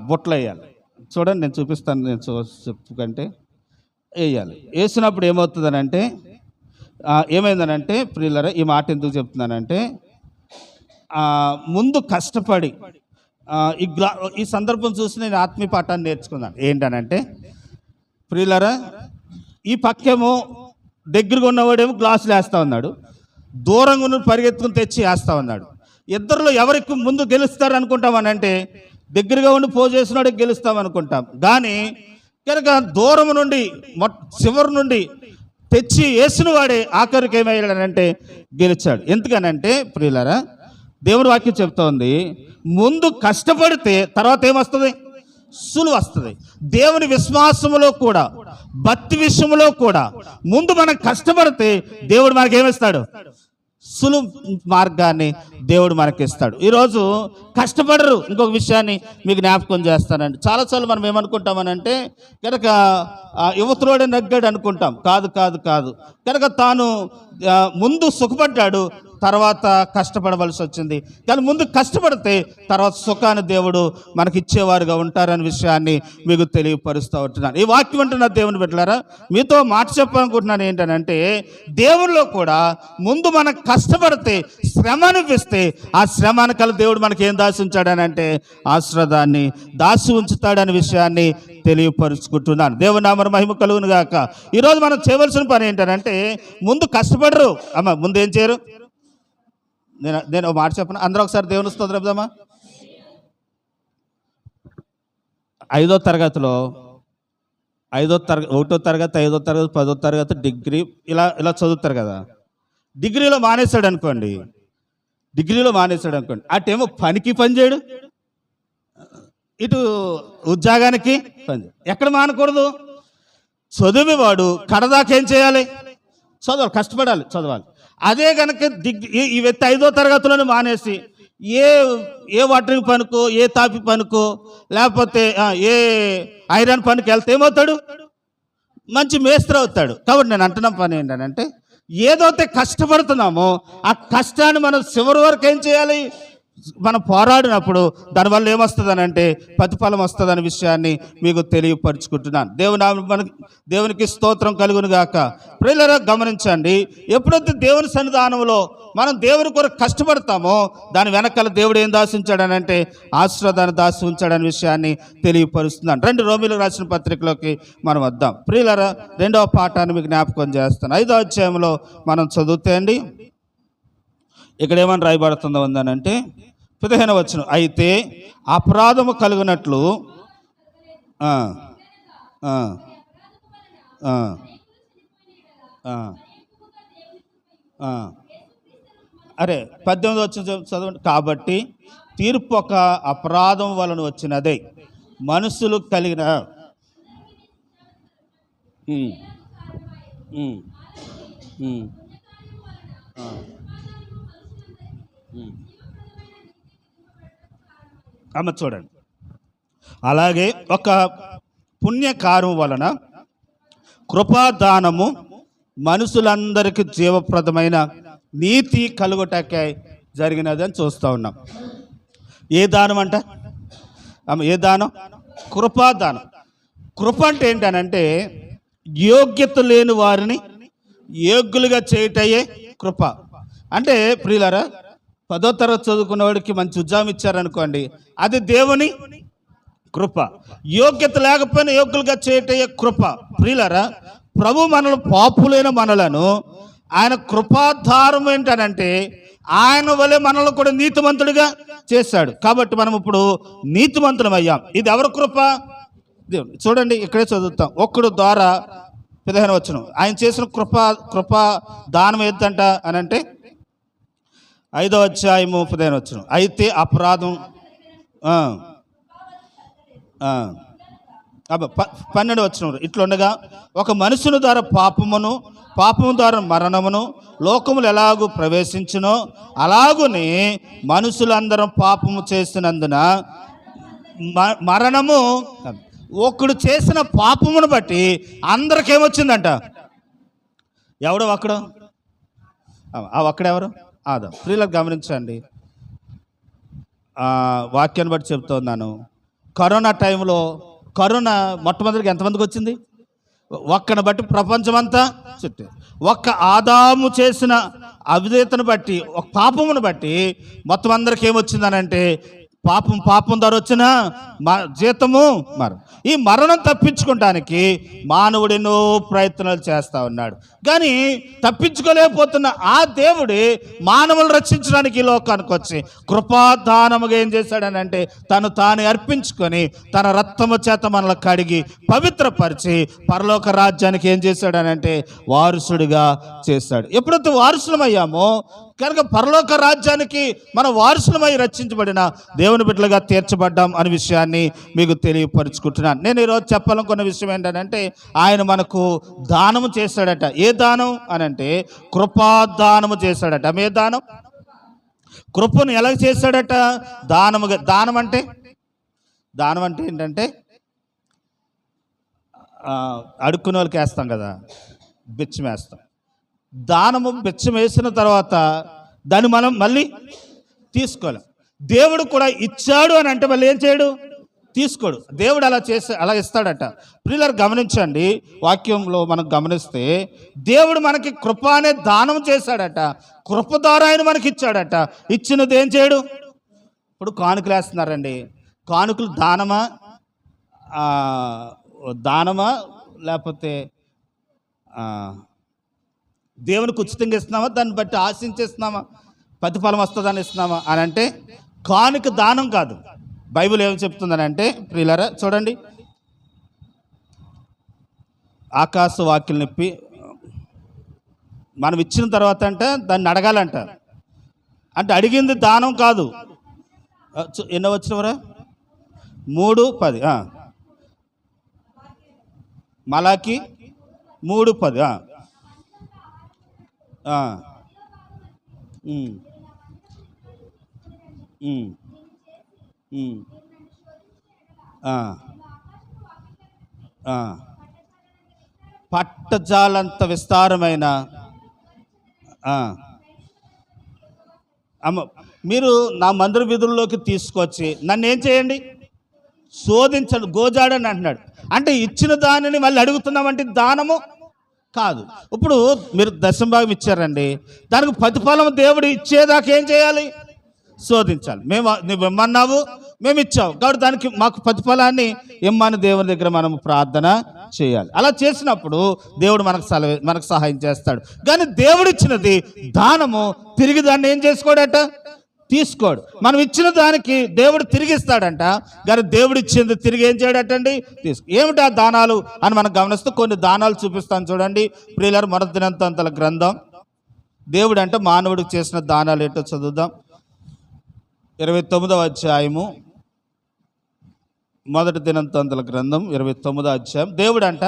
బొట్లు వేయాలి. చూడండి, నేను చూపిస్తాను, నేను చెప్పుకంటే వేయాలి. వేసినప్పుడు ఏమవుతుందనంటే, ఏమైందనంటే ప్రియులరా, ఈ మాట ఎందుకు చెప్తున్నానంటే, ముందు కష్టపడి ఈ సందర్భం చూసి నేను ఆత్మీయ పాఠాన్ని నేర్చుకున్నాను. ఏంటనంటే ప్రియులరా, ఈ పక్కేమో దగ్గరగా ఉన్నవాడేమో గ్లాసులు వేస్తూ ఉన్నాడు, దూరంగా ఉన్న పరిగెత్తుకుని తెచ్చి వేస్తూ ఉన్నాడు. ఇద్దరిలో ఎవరికి ముందు గెలుస్తారు అనుకుంటామనంటే దగ్గరగా ఉండి పోజు చేసినాడు గెలుస్తాం అనుకుంటాం. కానీ కనుక దూరం నుండి చివరి నుండి తెచ్చి వేసిన వాడే ఆఖరికి ఏమయ్యాడంటే గెలిచాడు. ఎందుకనంటే ప్రియులారా, దేవుని వాక్యం చెప్తా ఉంది, ముందు కష్టపడితే తర్వాత ఏమొస్తుంది? సులువు వస్తుంది. దేవుని విశ్వాసములో కూడా, భక్తి విషయంలో కూడా ముందు మనం కష్టపడితే దేవుడు మనకేమిస్తాడు? సులువు మార్గాన్ని దేవుడు మనకిస్తాడు. ఈరోజు కష్టపడరు. ఇంకొక విషయాన్ని మీకు జ్ఞాపకం చేస్తానండి. చాలాసార్లు మనం ఏమనుకుంటామనంటే కనుక యువతులోడే నగ్గాడు అనుకుంటాం. కాదు కాదు కాదు కనుక తాను ముందు సుఖపడ్డాడు, తర్వాత కష్టపడవలసి వచ్చింది. కానీ ముందు కష్టపడితే తర్వాత సుఖాన్ని దేవుడు మనకి ఇచ్చేవారుగా ఉంటారనే విషయాన్ని మీకు తెలియపరుస్తూ ఉంటున్నాను. ఈ వాక్యం అంటున్న దేవుని బిడ్డలారా, మీతో మాట చెప్పాలనుకుంటున్నాను. ఏంటనంటే దేవునిలో కూడా ముందు మనం కష్టపడితే, శ్రమ అనిపిస్తే ఆ శ్రమాన్ని కల దేవుడు మనకి ఏం దాచి ఉంచాడనంటే ఆశీర్వాదాన్ని దాచి ఉంచుతాడనే విషయాన్ని తెలియపరుచుకుంటున్నాను. దేవుని నామమున మహిమ కలుగును గాక. ఈరోజు మనం చేయవలసిన పని ఏంటంటే ముందు కష్టపడరు, ముందు ఏం చేయరు? నేను మాట చెప్పను, అందరూ ఒకసారి దేవుని స్తోత్రం చెప్దామా. 5వ తరగతిలో 1వ తరగతి, 5వ తరగతి, 10వ తరగతి, డిగ్రీ ఇలా చదువుతారు కదా. డిగ్రీలో మానేశాడు అనుకోండి, అటేమో పనికి పని చేయడు, ఇటు ఉద్యోగానికి పని. ఎక్కడ మానకూడదు? చదివేవాడు కడదాకా ఏం చేయాలి? చదవాలి, కష్టపడాలి, చదవాలి. అదే కనుక ఈ వ్యక్తి 5వ తరగతిలోనే మానేసి ఏ ఏ వాటరింగ్ పనికో, ఏ తాపి పనికో, లేకపోతే ఏ ఐరన్ పనికి వెళ్తే ఏమవుతాడు? మంచి మేస్త్రి అవుతాడు. కాబట్టి నేను అంటున్న పని ఏంటంటే, ఏదైతే కష్టపడుతున్నామో ఆ కష్టాన్ని మనం చివరి వరకు ఏం చేయాలి? మనం పోరాడినప్పుడు దానివల్ల ఏమొస్తుంది అని అంటే ప్రతిఫలం వస్తుంది అనే విషయాన్ని మీకు తెలియపరుచుకుంటున్నాను. దేవునికి స్తోత్రం కలుగును గాక. ప్రియులారా గమనించండి, ఎప్పుడైతే దేవుని సన్నిధానంలో మనం దేవుని కొరకు కష్టపడతామో దాని వెనకాల దేవుడు ఏం దాసించాడనంటే ఆశీర్వాదాన్ని దాసి ఉంచాడనే విషయాన్ని తెలియపరుస్తున్నాను. రెండు రోమీయులకు రాసిన పత్రికలోకి మనం వద్దాం. ప్రియులారా, 2వ పాఠాన్ని మీకు జ్ఞాపకం చేస్తాను. 5వ అధ్యాయంలో మనం చదివితే అండి, ఇక్కడ ఏమని రాయబడుతుందో ఉందనంటే 15వ వచనం, అయితే అపరాధము కలుగునట్లు అరే 18వ వచనం చదవండి. కాబట్టి తీర్పు ఒక అపరాధం వలన వచ్చినదే మనుషులు కలిగిన అమ్మ చూడండి, అలాగే ఒక పుణ్యకార్యం వలన కృపాదానము మనుషులందరికీ జీవప్రదమైన నీతి కలుగుటకై జరిగినది అని చూస్తూ ఉన్నాం. ఏ దానం అంట? ఏ దానం? కృపాదానం. కృప అంటే ఏంటనంటే యోగ్యత లేని వారిని యోగ్యులుగా చేయటయే కృప. అంటే ప్రియులారా, 10వ తరగతి చదువుకున్న వాడికి మంచి ఉద్యోగం ఇచ్చారనుకోండి, అది దేవుని కృప. యోగ్యత లేకపోయినా యోగ్యులుగా చేయటయే కృప. ప్రియులారా, ప్రభు మనల్ని పాపులైన మనలను ఆయన కృపాధారం ఏంటనంటే ఆయన వలె మనల్ని కూడా నీతిమంతుడిగా చేశాడు. కాబట్టి మనం ఇప్పుడు నీతిమంతులం అయ్యాం. ఇది ఎవరి కృప? దేవుడు. చూడండి, ఇక్కడే చదువుతాం. ఒక్కడు ద్వారా 15వ వచనం, ఆయన చేసిన కృపా దానం ఏంటంట అని అంటే 5వ అధ్యాయము 15వ వచనం, అయితే అపరాధం 12వ వచనం, ఇట్లుండగా ఒక మనుషుని ద్వారా పాపము ద్వారా మరణమును లోకములు ఎలాగూ ప్రవేశించునో అలాగునే మనుషులందరం పాపము చేసినందున మరణము ఒకడు చేసిన పాపమును బట్టి అందరికేమొచ్చిందంట. ఎవడు ఒక్కడు? ఒక్కడెవరు? ఆదాం. ప్రియులకు గమనించండి, వాక్యాన్ని బట్టి చెప్తున్నాను. కరోనా టైంలో కరోనా మొట్టమొదటిగా ఎంతమందికి వచ్చింది? ఒక్కని బట్టి ప్రపంచమంతా చుట్టూ. ఒక్క ఆదాము చేసిన అవిధేయతను బట్టి, ఒక పాపమును బట్టి మొత్తం అందరికి ఏమొచ్చిందనంటే పాపం ద్వారా వచ్చిన జీతము మరణం. ఈ మరణం తప్పించుకోవడానికి మానవుడు ఎన్నో ప్రయత్నాలు చేస్తూ ఉన్నాడు. కానీ తప్పించుకోలేకపోతున్న ఆ దేవుడే మానవులు రక్షించడానికి ఈ లోకానికి వచ్చి కృపాదానముగా ఏం చేశాడనంటే తాను అర్పించుకొని తన రక్తము చేత మనల్ని కడిగి పవిత్రపరిచి పరలోక రాజ్యానికి ఏం చేశాడనంటే వారసుడిగా చేశాడు. ఎప్పుడైతే వారసులమయ్యామో కనుక పరలోక రాజ్యానికి మన వారసులమై రక్షించబడిన దేవుని బిడ్డలుగా తీర్చబడ్డాం అనే విషయాన్ని మీకు తెలియపరుచుకుంటున్నాను. నేను ఈరోజు చెప్పాలనుకున్న విషయం ఏంటంటే ఆయన మనకు దానము చేశాడట. ఏ దానం అనంటే కృపాదానము చేశాడట. ఏ దానం? కృపను ఎలా చేశాడట? దానముగా. దానం అంటే ఏంటంటే అడుక్కునే వాళ్ళకి వేస్తాం కదా, బిచ్చం వేస్తాం. దానము బిచ్చం వేసిన తర్వాత దాన్ని మనం మళ్ళీ తీసుకోలేం. దేవుడు కూడా ఇచ్చాడు అని అంటే మళ్ళీ ఏం చేయడు? తీసుకోడు. దేవుడు అలా ఇస్తాడట. ప్రియులారా గమనించండి, వాక్యంలో మనం గమనిస్తే దేవుడు మనకి కృప అనే దానం చేశాడట. కృప ద్వారా ఆయన మనకి ఇచ్చాడట. ఇచ్చినది ఏం చేయడు? ఇప్పుడు కానుకలు వేస్తున్నారండి. కానుకలు దానమా లేకపోతే దేవునికి ఉచితంగా ఇస్తున్నామా, దాన్ని బట్టి ఆశించేస్తున్నామా, ప్రతిఫలం వస్తుందని ఇస్తున్నామా అని అంటే కానుక దానం కాదు. బైబిల్ ఏమి చెప్తుందని అంటే ప్రియులారా చూడండి, ఆకాశ వాక్యం నిప్పి మనం ఇచ్చిన తర్వాత అంటే దాన్ని అడగాలంట. అంటే అడిగింది దానం కాదు. ఎన్నో వచ్చినవరా? 3:10. మలాకి 3:10. ఉమ్, ఉమ్, ఆ, ఆ. పట్టజాలంత విస్తారమైన ఆ, అమ్మ, మీరు నా మందిర వీధుల్లోకి తీసుకొచ్చి నన్ను ఏం చేయండి, శోధించడు, గోజాడని అంటున్నాడు. అంటే ఇచ్చిన దానిని మళ్ళీ అడుగుతున్నామంటే దానము కాదు. ఇప్పుడు మీరు దశంభాగం ఇచ్చారండి, దానికి ప్రతిఫలం దేవుడు ఇచ్చేదాకా ఏం చేయాలి, శోధించాలి. నువ్వు ఇమ్మన్నావు, మేము ఇచ్చావు కాబట్టి దానికి మాకు ప్రతిఫలాన్ని ఇమ్మని దేవుని దగ్గర మనం ప్రార్థన చేయాలి. అలా చేసినప్పుడు దేవుడు మనకు సహాయం చేస్తాడు. కానీ దేవుడు ఇచ్చినది దానము, తిరిగి దాన్ని ఏం చేసుకోడట, తీసుకోడు. మనం ఇచ్చిన దానికి దేవుడు తిరిగి ఇస్తాడంట, కానీ దేవుడు ఇచ్చింది తిరిగి ఏం చేయడటండి, ఏమిటి ఆ దానాలు అని మనం గమనిస్తూ కొన్ని దానాలు చూపిస్తాను చూడండి ప్రియులారా. మొదటి దినవృత్తాంతాల గ్రంథం, దేవుడు అంటే మానవుడికి చేసిన దానాలు ఏంటో చదువుదాం. 29వ అధ్యాయము, మొదటి దినవృత్తాంతాల గ్రంథం 29వ అధ్యాయం. దేవుడు అంట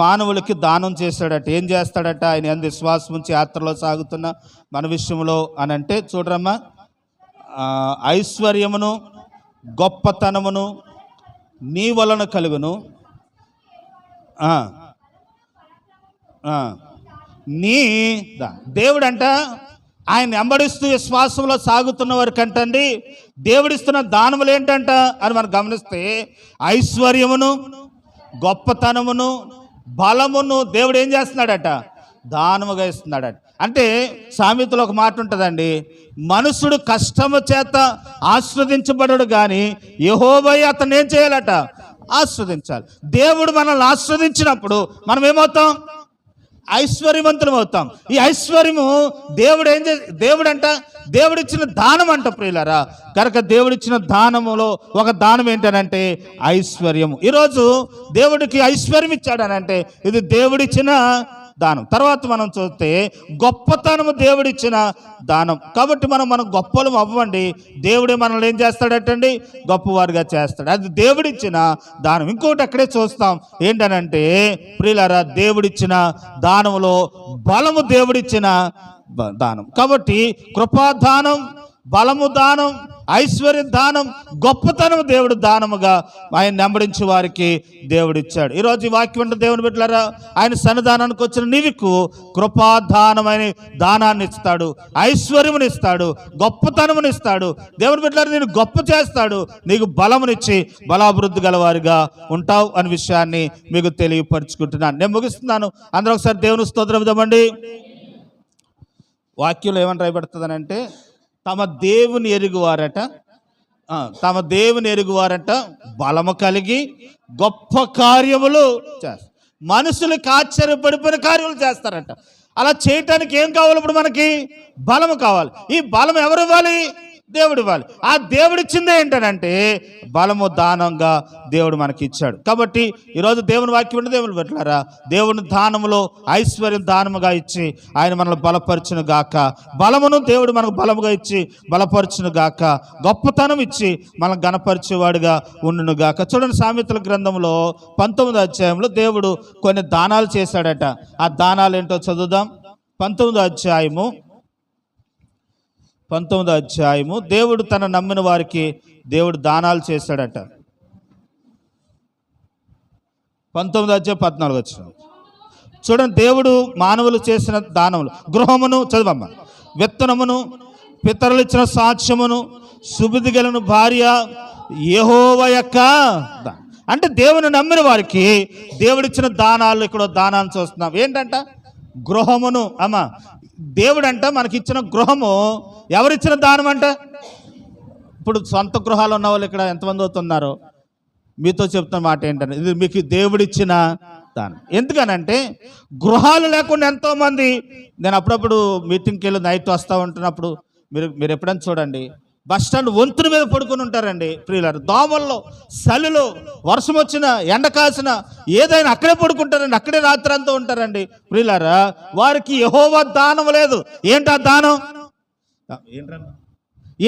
మానవులకి దానం చేశాడట. ఏం చేస్తాడట, ఆయన ఎంత విశ్వాసం ఉంచి యాత్రలో సాగుతున్న మన విషయంలో అని అంటే చూడరమ్మా, ఐశ్వర్యమును గొప్పతనమును నీ వలన కలుగును, నీ దేవుడంట ఆయన వెంబడిస్తూ విశ్వాసంలో సాగుతున్న వారికి అంటండి దేవుడిస్తున్న దానములు ఏంటంట అని మనం గమనిస్తే, ఐశ్వర్యమును గొప్పతనమును బలమును దేవుడు ఏం చేస్తున్నాడట, దానముగా ఇస్తున్నాడట. అంటే సామెతలో ఒక మాట ఉంటుందండి, మనుషుడు కష్టము చేత ఆస్వాదించబడడు కానీ యెహోవాయే అతను ఏం చేయాలట, ఆస్వాదించాలి. దేవుడు మనల్ని ఆస్వాదించినప్పుడు మనం ఏమవుతాం, ఐశ్వర్యవంతులం అవుతాం. ఈ ఐశ్వర్యము దేవుడంట దేవుడిచ్చిన దానం అంట ప్రియులారా. కనుక దేవుడిచ్చిన దానములో ఒక దానం ఏంటనంటే ఐశ్వర్యము. ఈరోజు దేవుడికి ఐశ్వర్యం ఇచ్చాడనంటే ఇది దేవుడిచ్చిన దానం. తర్వాత మనం చూస్తే గొప్పతనము దేవుడిచ్చిన దానం. కాబట్టి మనం గొప్పలు అవ్వండి, దేవుడే మనల్ని ఏం చేస్తాడటండి, గొప్పవారుగా చేస్తాడు. అది దేవుడిచ్చిన దానం. ఇంకోటి అక్కడే చూస్తాం ఏంటనంటే ప్రియులారా, దేవుడిచ్చిన దానములో బలము దేవుడిచ్చిన దానం. కాబట్టి కృపాదానం, బలము దానం, ఐశ్వర్య దానం, గొప్పతనం దేవుడు దానముగా ఆయన వెంబడించే వారికి దేవుడిచ్చాడు. ఈరోజు ఈ వాక్యం అంటే దేవుని బిడ్డలారా, ఆయన సన్నిధానానికి వచ్చిన నీకు కృపాదానమైన దానాన్ని ఇస్తాడు, ఐశ్వర్యముని ఇస్తాడు, గొప్పతనముని ఇస్తాడు. దేవుని బిడ్డలారా, నేను గొప్ప చేస్తాడు, నీకు బలమునిచ్చి బలాభివృద్ధి గలవారిగా ఉంటావు అనే విషయాన్ని మీకు తెలియపరుచుకుంటున్నాను. నేను ముగిస్తున్నాను. అందరూ ఒకసారి దేవుని స్తోత్రం ఇద్దామండి. వాక్యంలో ఏమని రాయబడుతుందనంటే, తమ దేవుని ఎరుగువారట, బలము కలిగి గొప్ప కార్యములు చేస్తారు. మనుషులకు ఆశ్చర్యపడిపోయిన కార్యములు చేస్తారట. అలా చేయటానికి ఏం కావాలి, ఇప్పుడు మనకి బలము కావాలి. ఈ బలం ఎవరు ఇవ్వాలి, దేవుడు ఇవ్వాలి. ఆ దేవుడిచ్చిందే ఏంటనంటే బలము దానంగా దేవుడు మనకి ఇచ్చాడు. కాబట్టి ఈరోజు దేవుని వాక్యం అంటే దేవుని పెట్టారా, దేవుని దానములో ఐశ్వర్యం దానముగా ఇచ్చి ఆయన మనల్ని బలపరచును గాక. బలమును దేవుడు మనకు బలముగా ఇచ్చి బలపరచును గాక. గొప్పతనం ఇచ్చి మనం గణపరిచేవాడుగా ఉండును గాక. చూడండి సామెతల గ్రంథంలో 19వ అధ్యాయంలో దేవుడు కొన్ని దానాలు చేశాడట. ఆ దానాలు ఏంటో చదువుదాం. 19వ అధ్యాయము దేవుడు తన నమ్మిన వారికి దేవుడు దానాలు చేశాడట. 19వ అధ్యాయం 14వ వచనం చూడండి. దేవుడు మానవులు చేసిన దానములు, గృహమును చదవమ్మ, విత్తనమును, పితరులు ఇచ్చిన సాక్ష్యమును, సుబుద్ధి కలిగిన భార్య, యెహోవా యొక్క అంటే దేవుని నమ్మిన వారికి దేవుడిచ్చిన దానాలు. ఇక్కడ దానాన్ని చూస్తున్నాం ఏంటంట, గృహమును. అమ్మ, దేవుడంట మనకిచ్చిన గృహము ఎవరిచ్చిన దానం అంట. ఇప్పుడు సొంత గృహాలు ఉన్న వాళ్ళు ఇక్కడ ఎంతమంది అవుతున్నారో మీతో చెప్తున్న మాట ఏంటంటే, ఇది మీకు దేవుడిచ్చిన దానం. ఎందుకనంటే గృహాలు లేకుండా ఎంతోమంది, నేను అప్పుడప్పుడు మీటింగ్కి వెళ్ళి నైట్ వస్తూ ఉంటున్నప్పుడు మీరు ఎప్పుడైనా చూడండి, బస్ స్టాండ్ వంతుల మీద పడుకొని ఉంటారండి ప్రియులారు. దోమల్లో, చలిలో, వర్షం వచ్చినా, ఎండ కాసినా ఏదైనా అక్కడే పడుకుంటారండి, అక్కడే రాత్రి అంతా ఉంటారండి ప్రియులారా. వారికి యెహోవా దానం లేదు. ఏంటా దానం,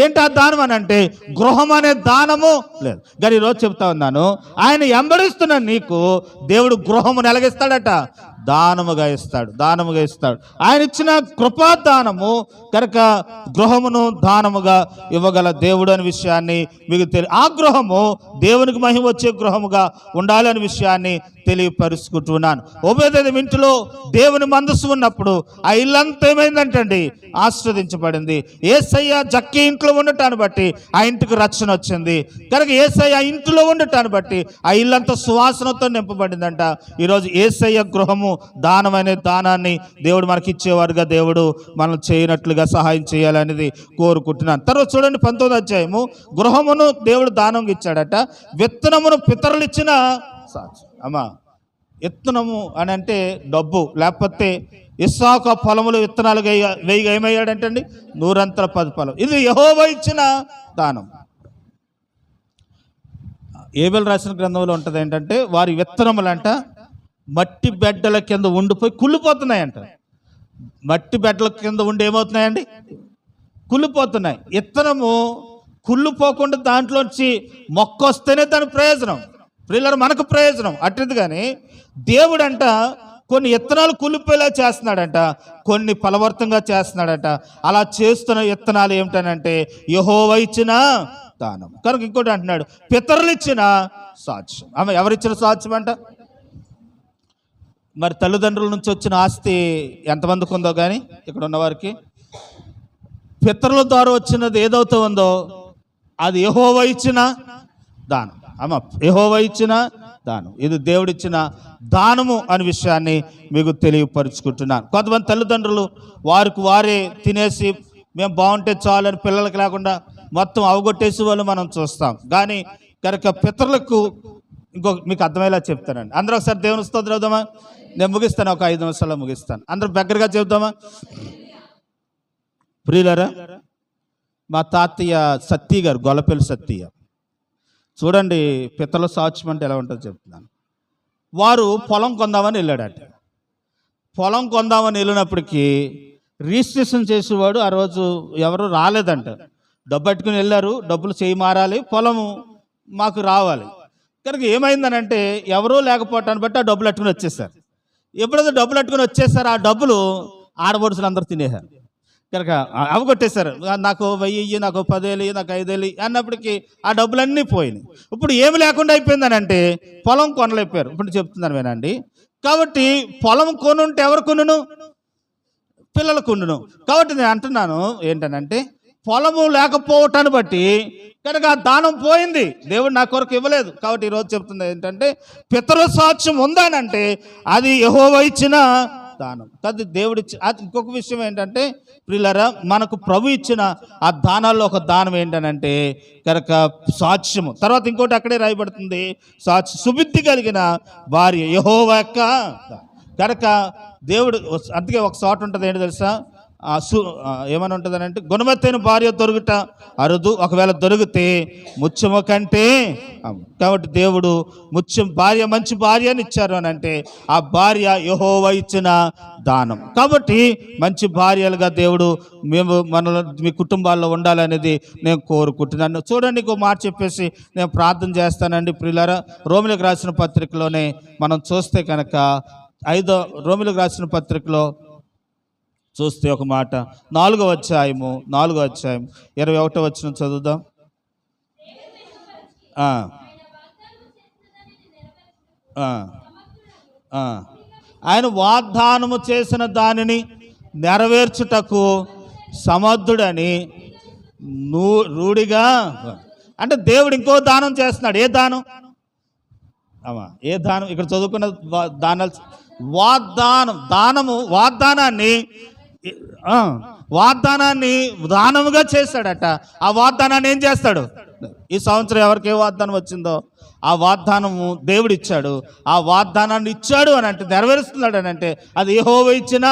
ఏంటా దానం అని అంటే గృహం అనే దానము లేదు. కానీ ఈరోజు చెప్తా ఉన్నాను, ఆయన వెంబడిస్తున్న నీకు దేవుడు గృహము నెలగిస్తాడట, దానముగా ఇస్తాడు, దానముగా ఇస్తాడు. ఆయన ఇచ్చిన కృపాదానము కనుక గృహమును దానముగా ఇవ్వగల దేవుడు అనే విషయాన్ని మీకు ఆ గృహము దేవునికి మహిమ వచ్చే గృహముగా ఉండాలనే విషయాన్ని తెలియపరుచుకుంటున్నాను. ఉభయదేవం ఇంటిలో దేవుని మందస్సు ఉన్నప్పుడు ఆ ఇల్లంతా ఏమైందంటండి, ఆస్వాదించబడింది. యేసయ్య జక్కీ ఇంట్లో ఉండటాన్ని బట్టి ఆ ఇంటికి రక్షణ వచ్చింది కనుక యేసయ్య ఇంటిలో ఉండటాన్ని బట్టి ఆ ఇల్లంతా సువాసనతో నింపబడిందంట. ఈరోజు యేసయ్య గృహము దానమైన దానాన్ని దేవుడు మనకి ఇచ్చేవారుగా దేవుడు మనం చేయనట్లుగా సహాయం చేయాలనేది కోరుకుంటున్నాను. తర్వాత చూడండి 19వ అధ్యాయము, గృహమును దేవుడు దానంగా ఇచ్చాడట, విత్తనమును పితరులు ఇచ్చిన సాక్షి. అమ్మా, విత్తనము అని అంటే డబ్బు, లేకపోతే ఇస్సాకు పొలములు విత్తనాలు వేయిగా ఏమయ్యాడంటండి, 100 ఫలం. ఇది యెహోవా ఇచ్చిన దానం. ఏబెల్ రాసిన గ్రంథంలో ఉంటుంది ఏంటంటే, వారి విత్తనములంట మట్టి బెడ్డల కింద ఉండిపోయి కుళ్ళిపోతున్నాయంట. మట్టి బెడ్డల కింద ఉండి ఏమవుతున్నాయండి, కుళ్ళిపోతున్నాయి. విత్తనము కుళ్ళిపోకుండా దాంట్లోంచి మొక్క వస్తేనే దాని ప్రయోజనం, ప్రియులారా మనకు ప్రయోజనం. అట్టిది కానీ దేవుడంట కొన్ని విత్తనాలు కుళ్ళిపోయేలా చేస్తున్నాడంట, కొన్ని ఫలవర్తంగా చేస్తున్నాడట. అలా చేస్తున్న విత్తనాలు ఏమిటనంటే యెహోవా ఇచ్చిన దానం. కనుక ఇంకోటి అంటున్నాడు, పితరులు ఇచ్చిన సాక్ష్యం. ఆమె ఎవరిచ్చిన సాక్ష్యం అంట? మరి తల్లిదండ్రుల నుంచి వచ్చిన ఆస్తి ఎంతమందికి ఉందో కానీ ఇక్కడ ఉన్నవారికి, పితరుల ద్వారా వచ్చినది ఏదైతే ఉందో అది యెహోవా ఇచ్చిన దానం. అమ్మ, యెహోవా ఇచ్చిన దానం, ఇది దేవుడిచ్చిన దానము అనే విషయాన్ని మీకు తెలియపరుచుకుంటున్నాను. కొంతమంది తల్లిదండ్రులు వారికి వారే తినేసి మేము బాగుంటే చాలు అని పిల్లలకి లేకుండా మొత్తం అవగొట్టేసి వాళ్ళు మనం చూస్తాం. కానీ కనుక పితరులకు మీకు అర్థమయ్యేలా చెప్తానండి. అందరూ ఒకసారి దేవుని స్తోత్రం చెబుదామా? నేను ముగిస్తాను, ఒక 5 నిమిషాల్లో ముగిస్తాను. అందరూ దగ్గరగా చెబుదామా? ప్రియులారా, మా తాతయ్య సత్య గారు, గొల్లపల్లి సత్య, చూడండి పితరుల సాక్ష్యం అంటే ఎలా ఉంటుందో చెప్తున్నాను. వారు పొలం కొందామని వెళ్ళాడట. పొలం కొందామని వెళ్ళినప్పటికీ రిజిస్ట్రేషన్ చేసేవాడు ఆ రోజు ఎవరు రాలేదంట. డబ్బు పట్టుకుని వెళ్ళారు, డబ్బులు చేయి మారాలి, పొలము మాకు రావాలి. కనుక ఏమైందనంటే ఎవరూ లేకపోవటాన్ని బట్టి ఆ డబ్బులు పట్టుకుని వచ్చేసారు. ఎప్పుడైతే డబ్బులు పట్టుకుని వచ్చేసారు, ఆ డబ్బులు ఆడబడుచులు అందరూ తినేశారు. కనుక అవగొట్టేశారు. నాకు 1000, నాకు 10,000, నాకు 5,000 అన్నప్పటికీ ఆ డబ్బులన్నీ పోయినాయి. ఇప్పుడు ఏమి లేకుండా అయిపోయిందనంటే పొలం కొనలేకపోయారు. ఇప్పుడు చెప్తున్నాను వినండి. కాబట్టి పొలం కొనుంటే ఎవరు కొనును? పిల్లలు కొనును. కాబట్టి నేను అంటున్నాను ఏంటనంటే, పొలము లేకపోవటాన్ని బట్టి కనుక ఆ దానం పోయింది, దేవుడు నా కొరకు ఇవ్వలేదు. కాబట్టి ఈరోజు చెప్తుంది ఏంటంటే, పితరు సాక్ష్యం ఉందానంటే అది యెహోవా ఇచ్చిన దానం కాదు, దేవుడిచ్చి. అది ఇంకొక విషయం ఏంటంటే ప్రియులారా, మనకు ప్రభు ఇచ్చిన ఆ దానాల్లో ఒక దానం ఏంటనంటే కనుక సాక్ష్యము. తర్వాత ఇంకోటి అక్కడే రాయబడుతుంది, సుబుద్ధి కలిగిన భార్య యెహోవా యొక్క. కనుక దేవుడు అందుకే ఒక చోట ఉంటుంది ఏంటి తెలుసా, ఏమని ఉంటుందని అంటే, గుణవత్తైన భార్య దొరుకుట అరుదు, ఒకవేళ దొరికితే ముత్యము కంటే. కాబట్టి దేవుడు భార్య, మంచి భార్యని ఇచ్చారు అని అంటే ఆ భార్య యెహోవా ఇచ్చిన దానం. కాబట్టి మంచి భార్యలుగా దేవుడు మేము మీ కుటుంబాల్లో ఉండాలనేది నేను కోరుకుంటున్నాను. చూడండి, ఇంకో మాట చెప్పేసి నేను ప్రార్థన చేస్తానండి. ప్రియులారా, రోమిలకు రాసిన పత్రికలోనే మనం చూస్తే కనుక రోమిలకు రాసిన పత్రికలో చూస్తే ఒక మాట, 4వ అధ్యాయం 21వ వచనం చదువుదాం. ఆయన వాగ్దానము చేసిన దానిని నెరవేర్చుటకు సమర్థుడని రూఢిగా. అంటే దేవుడు ఇంకో దానం చేస్తున్నాడు. ఏ దానం? ఏ దానం? ఇక్కడ చదువుకున్న దానాలు వాగ్దానాన్ని దానముగా చేస్తాడట. ఆ వాగ్దానాన్ని ఏం చేస్తాడు? ఈ సంవత్సరం ఎవరికి ఏ వాగ్దానం వచ్చిందో ఆ వాగ్దానము దేవుడు ఇచ్చాడు. ఆ వాగ్దానాన్ని ఇచ్చాడు అని అంటే నెరవేరుస్తున్నాడు అని అంటే అది యెహోవా ఇచ్చిన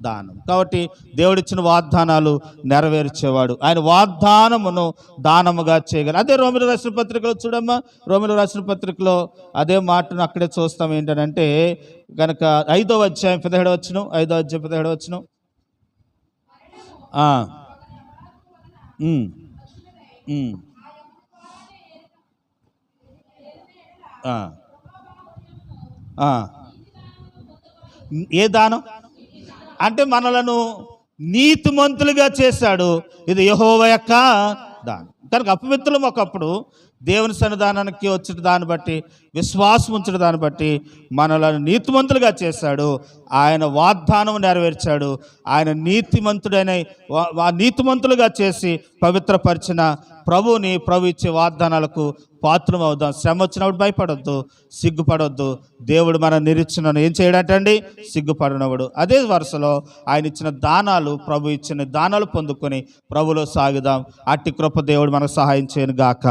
దానం. కాబట్టి దేవుడిచ్చిన వాగ్దానాలు నెరవేర్చేవాడు. ఆయన వాగ్దానమును దానముగా చేయగలరు. అదే రోమిలకు రాసిన పత్రికలో చూడమ్మా, రోమిలకు రాసిన పత్రికలో అదే మాటను అక్కడే చూస్తాం. ఏంటంటే కనుక 5వ అధ్యాయం 17వ వచనం, 5వ అధ్యాయం 17వ వచనం. ఏ దానం అంటే మనలను నీతిమంతులుగా చేశాడు. ఇది యెహోవా యొక్క దానం. కనుక అపవిత్రులం ఒకప్పుడు దేవుని సన్నిధానానికి వచ్చిన దాన్ని బట్టి, విశ్వాసం ఉంచిన దాన్ని బట్టి మనలను నీతిమంతులుగా చేశాడు. ఆయన వాగ్దానం నెరవేర్చాడు. ఆయన నీతిమంతుడైన నీతిమంతులుగా చేసి పవిత్రపరిచిన ప్రభువుని, ప్రభు ఇచ్చే వాగ్దానాలకు పాత్రం అవుదాం. శ్రమ వచ్చినప్పుడు భయపడొద్దు, సిగ్గుపడొద్దు. దేవుడు మన నిరీక్షణను ఏం చేయడటండి? సిగ్గుపడినవాడు. అదే వరుసలో ఆయన ఇచ్చిన దానాలు, ప్రభు ఇచ్చిన దానాలు పొందుకొని ప్రభులో సాగుదాం. అట్టి కృప దేవుడు మనకు సహాయం చేయను గాక.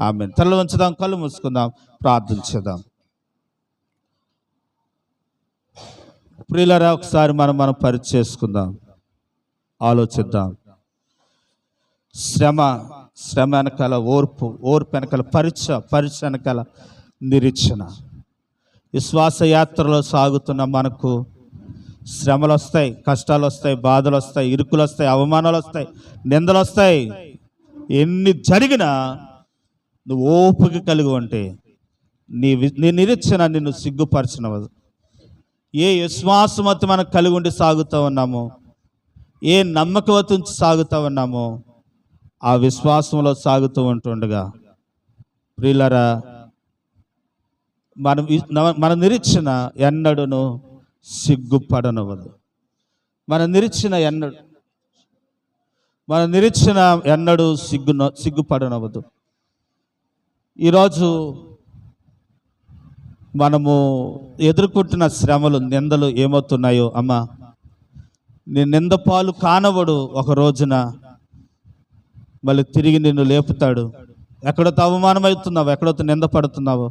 ఆమేన్. తలలు ఉంచుదాం, కళ్ళు మూసుకుందాం, ప్రార్థించుదాం. ప్రియులారా, ఒకసారి మనం పరిచయం చేసుకుందాం, ఆలోచిద్దాం. శ్రమ వెనకాల ఓర్పు వెనకాల పరీక్ష వెనకాల నిరీక్షణ. విశ్వాస యాత్రలో సాగుతున్న మనకు శ్రమలు వస్తాయి, కష్టాలు వస్తాయి, బాధలు వస్తాయి, ఇరుకులు వస్తాయి, అవమానాలు వస్తాయి, నిందలు వస్తాయి. ఎన్ని జరిగినా నువ్వు ఓపిక కలిగి ఉంటే నీ నిరీక్షణ నిన్ను సిగ్గుపరచనవదు. ఏ విశ్వాసమతి మనం కలిగి ఉండి సాగుతూ ఉన్నామో, ఏ నమ్మకవతి ఉంచి సాగుతూ ఉన్నామో, ఆ విశ్వాసంలో సాగుతూ ఉంటుండగా ప్రియులారా, మన నిరీక్షణ ఎన్నడూను సిగ్గుపడనవదు. మన నిరీక్షణ ఎన్నడూ సిగ్గుపడనవదు. ఈరోజు మనము ఎదుర్కొంటున్న శ్రమలు, నిందలు ఏమవుతున్నాయో, అమ్మా నీ నింద పాలు కానవడు ఒక రోజున మళ్ళీ తిరిగి నిన్ను లేపుతాడు. ఎక్కడైతే అవమానమవుతున్నావో, ఎక్కడైతే నింద పడుతున్నావో,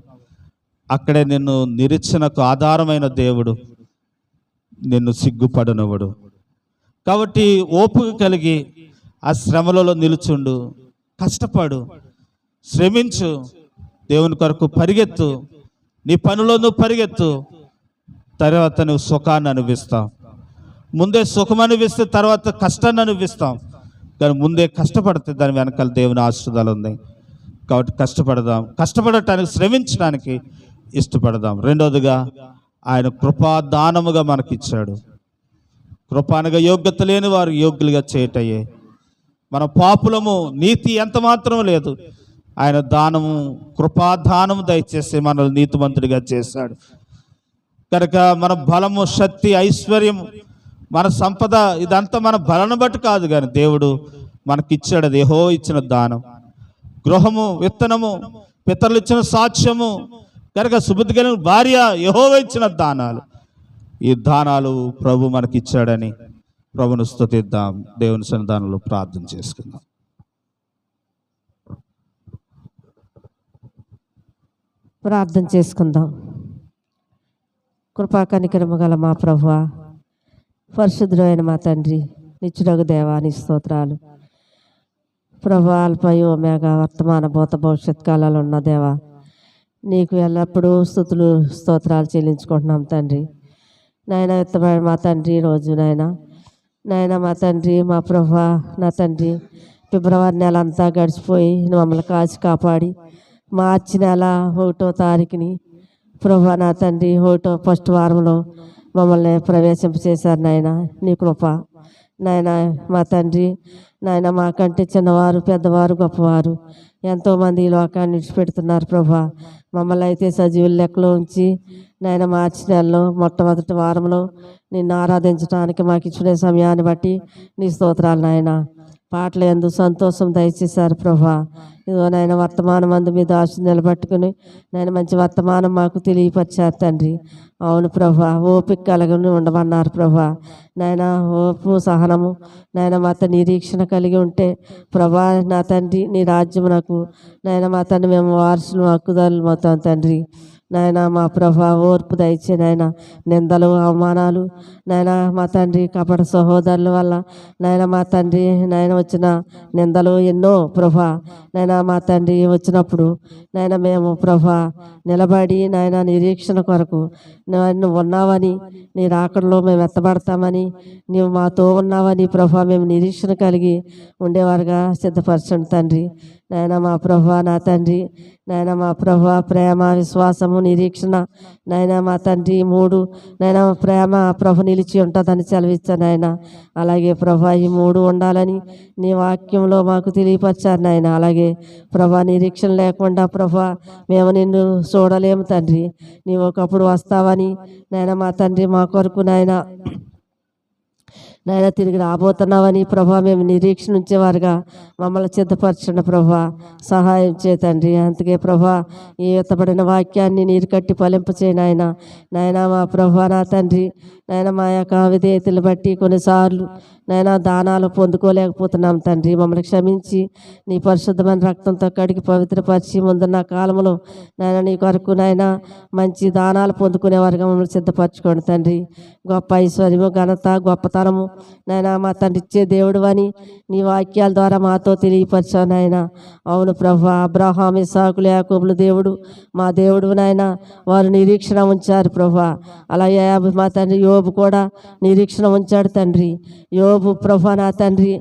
అక్కడే నిన్ను నిరీక్షణకు ఆధారమైన దేవుడు నిన్ను సిగ్గుపడనవడు. కాబట్టి ఓపిక కలిగి ఆ శ్రమలలో నిలుచుండు, కష్టపడు, శ్రమించు, దేవుని కొరకు పరిగెత్తు, నీ పనిలో నువ్వు పరిగెత్తు. తర్వాత నువ్వు సుఖాన్ని అనుభవిస్తావు. ముందే సుఖం అనుభవిస్తే తర్వాత కష్టాన్ని అనుభవిస్తాం. కానీ ముందే కష్టపడితే దాని వెనకాల దేవుని ఆశీర్వాదాలు ఉన్నాయి. కాబట్టి కష్టపడటానికి, శ్రమించడానికి ఇష్టపడదాం. రెండవదిగా ఆయన కృపాదానముగా మనకిచ్చాడు. కృపానగా యోగ్యత లేని వారు యోగ్యులుగా చేయటయ్యే. మన పాపులము, నీతి ఎంత మాత్రం లేదు. ఆయన దానము, కృపాదానము దయచేసి మనల్ని నీతిమంతుడిగా చేశాడు. కనుక మన బలము, శక్తి, ఐశ్వర్యము, మన సంపద ఇదంతా మన బలను బట్టి కాదు, కానీ దేవుడు మనకిచ్చాడు. అది యెహోవా ఇచ్చిన దానం. గృహము, విత్తనము, పితరులు ఇచ్చిన సాక్ష్యము, కనుక సుబుద్ధి కలిగిన భార్య యెహోవా ఇచ్చిన దానాలు. ఈ దానాలు ప్రభు మనకిచ్చాడని ప్రభును స్తుతిద్దాం. దేవుని సన్నిధానంలో ప్రార్థన చేసుకుందాం. ప్రార్థన చేసుకుందాం. కృపా కనికరము గల మా ప్రభువా, పరిశుద్ధుడైన మా తండ్రి, నిత్యుడగు దేవా, నీ స్తోత్రాలు. ప్రభువా, అల్పయు ఒమేగా, వర్తమాన భూత భవిష్యత్ కాలాలు ఉన్న దేవా, నీకు ఎల్లప్పుడూ స్తుతులు స్తోత్రాలు చెల్లించుకుంటున్నాం తండ్రి. నాయన ఎత్తమైన మా తండ్రి, రోజు నాయన మా తండ్రి, మా ప్రభువా, నా తండ్రి, ఫిబ్రవరి నెల అంతా గడిచిపోయి మమ్మల్ని కాచి కాపాడి మార్చి నెల 1వ తారీఖుని ప్రభువా, నా తండ్రి, ఫస్ట్ వారంలో మమ్మల్ని ప్రవేశింపచేశారు. నాయన నీ కృప నాయన, మా తండ్రి, నాయన మాకంటే చిన్నవారు, పెద్దవారు, గొప్పవారు ఎంతోమంది ఈ లోకాన్ని విడిచిపెడుతున్నారు. ప్రభా, మమ్మల్ని అయితే సజీవుల లెక్కలో ఉంచి నాయన మార్చి నెలలో మొట్టమొదటి వారంలో నిన్ను ఆరాధించడానికి మాకు ఇచ్చిన సమయాన్ని బట్టి నీ స్తోత్రాలు నాయన. పాటలు ఎందు సంతోషం దయచేశారు ప్రభా. ఇదిగో నాయన వర్తమానం అందు మీ దాసు నిలబెట్టుకుని నాయన మంచి వర్తమానం మాకు తెలియపరిచారు తండ్రి. అవును ప్రభా, ఓపిక కలిగి ఉండమన్నారు ప్రభా. నాయన ఓపు, సహనము నాయన మాత నిరీక్షణ కలిగి ఉంటే ప్రభా, నా తండ్రి, నీ రాజ్యం నాకు నాయన మా తండ్రి మేము వారసులు, హక్కుదారులు అవుతాం తండ్రి. నాయన మా ప్రభా, ఓర్పు దయచే నాయన. నిందలు, అవమానాలు నాయన మా తండ్రి, కపట సహోదరుల వల్ల నాయన మా తండ్రి, నాయన వచ్చిన నిందలు ఎన్నో ప్రభా. నాయన మా తండ్రి వచ్చినప్పుడు నాయన మేము ప్రభా నిలబడి నాయన నిరీక్షణ కొరకు నువ్వు ఉన్నావని, నీ రాకడలో మేము ఎత్తబడతామని, నీవు మాతో ఉన్నావని ప్రభా మేము నిరీక్షణ కలిగి ఉండేవారుగా సిద్ధపరచండి తండ్రి. నాయన మా ప్రభా నా తండ్రి, నాయన మా ప్రభా ప్రేమ, విశ్వాసము, నిరీక్షణ, నాయన మా తండ్రి మూడు, నాయన ప్రేమ ప్రభు నిలిచి ఉంటుందని సెలవిచ్చాను నాయన. అలాగే ప్రభా ఈ మూడు ఉండాలని నీ వాక్యంలో మాకు తెలియపరిచారు నాయన. అలాగే ప్రభా నిరీక్షణ లేకుండా ప్రభా మేము నిన్ను చూడలేము తండ్రి. నీవు ఒకప్పుడు వస్తావని నాయన మా తండ్రి మా కొరకు నాయన తిరిగి రాబోతున్నావని ప్రభా మేము నిరీక్షణ ఉంచేవారుగా మమ్మల్ని సిద్ధపరచండి ప్రభా, సహాయం చేతండి. అందుకే ప్రభా ఈ ఎత్తబడిన వాక్యాన్ని నీరు కట్టి ఫలింపచేయి నాయన. నాయన మా ప్రభా నా తండ్రి, నాయన మా యొక్క విధేయతలు బట్టి కొన్నిసార్లు నాయన దానాలు పొందుకోలేకపోతున్నాం తండ్రి. మమ్మల్ని క్షమించి నీ పరిశుద్ధమైన రక్తంతో కడిగి పవిత్రపరిచి ముందున్న కాలంలో నాయన నీ కొరకు నాయన మంచి దానాలు పొందుకునేవారుగా మమ్మల్ని సిద్ధపరచుకోండి తండ్రి. గొప్ప ఐశ్వర్యము, ఘనత, గొప్పతనము నాయన మా తండ్రి ఇచ్చే దేవుడు అని నీ వాక్యాల ద్వారా మాతో తెలియపరిచావు నాయన. అవును ప్రభా, అబ్రహాము, ఇస్సాకు, యాకోబుల దేవుడు మా దేవుడు నాయన. వారు నిరీక్షణ ఉంచారు ప్రభా. అలాగే మా తండ్రి యోబు కూడా నిరీక్షణ ఉంచాడు తండ్రి. యోబు ప్రభా నా తండ్రి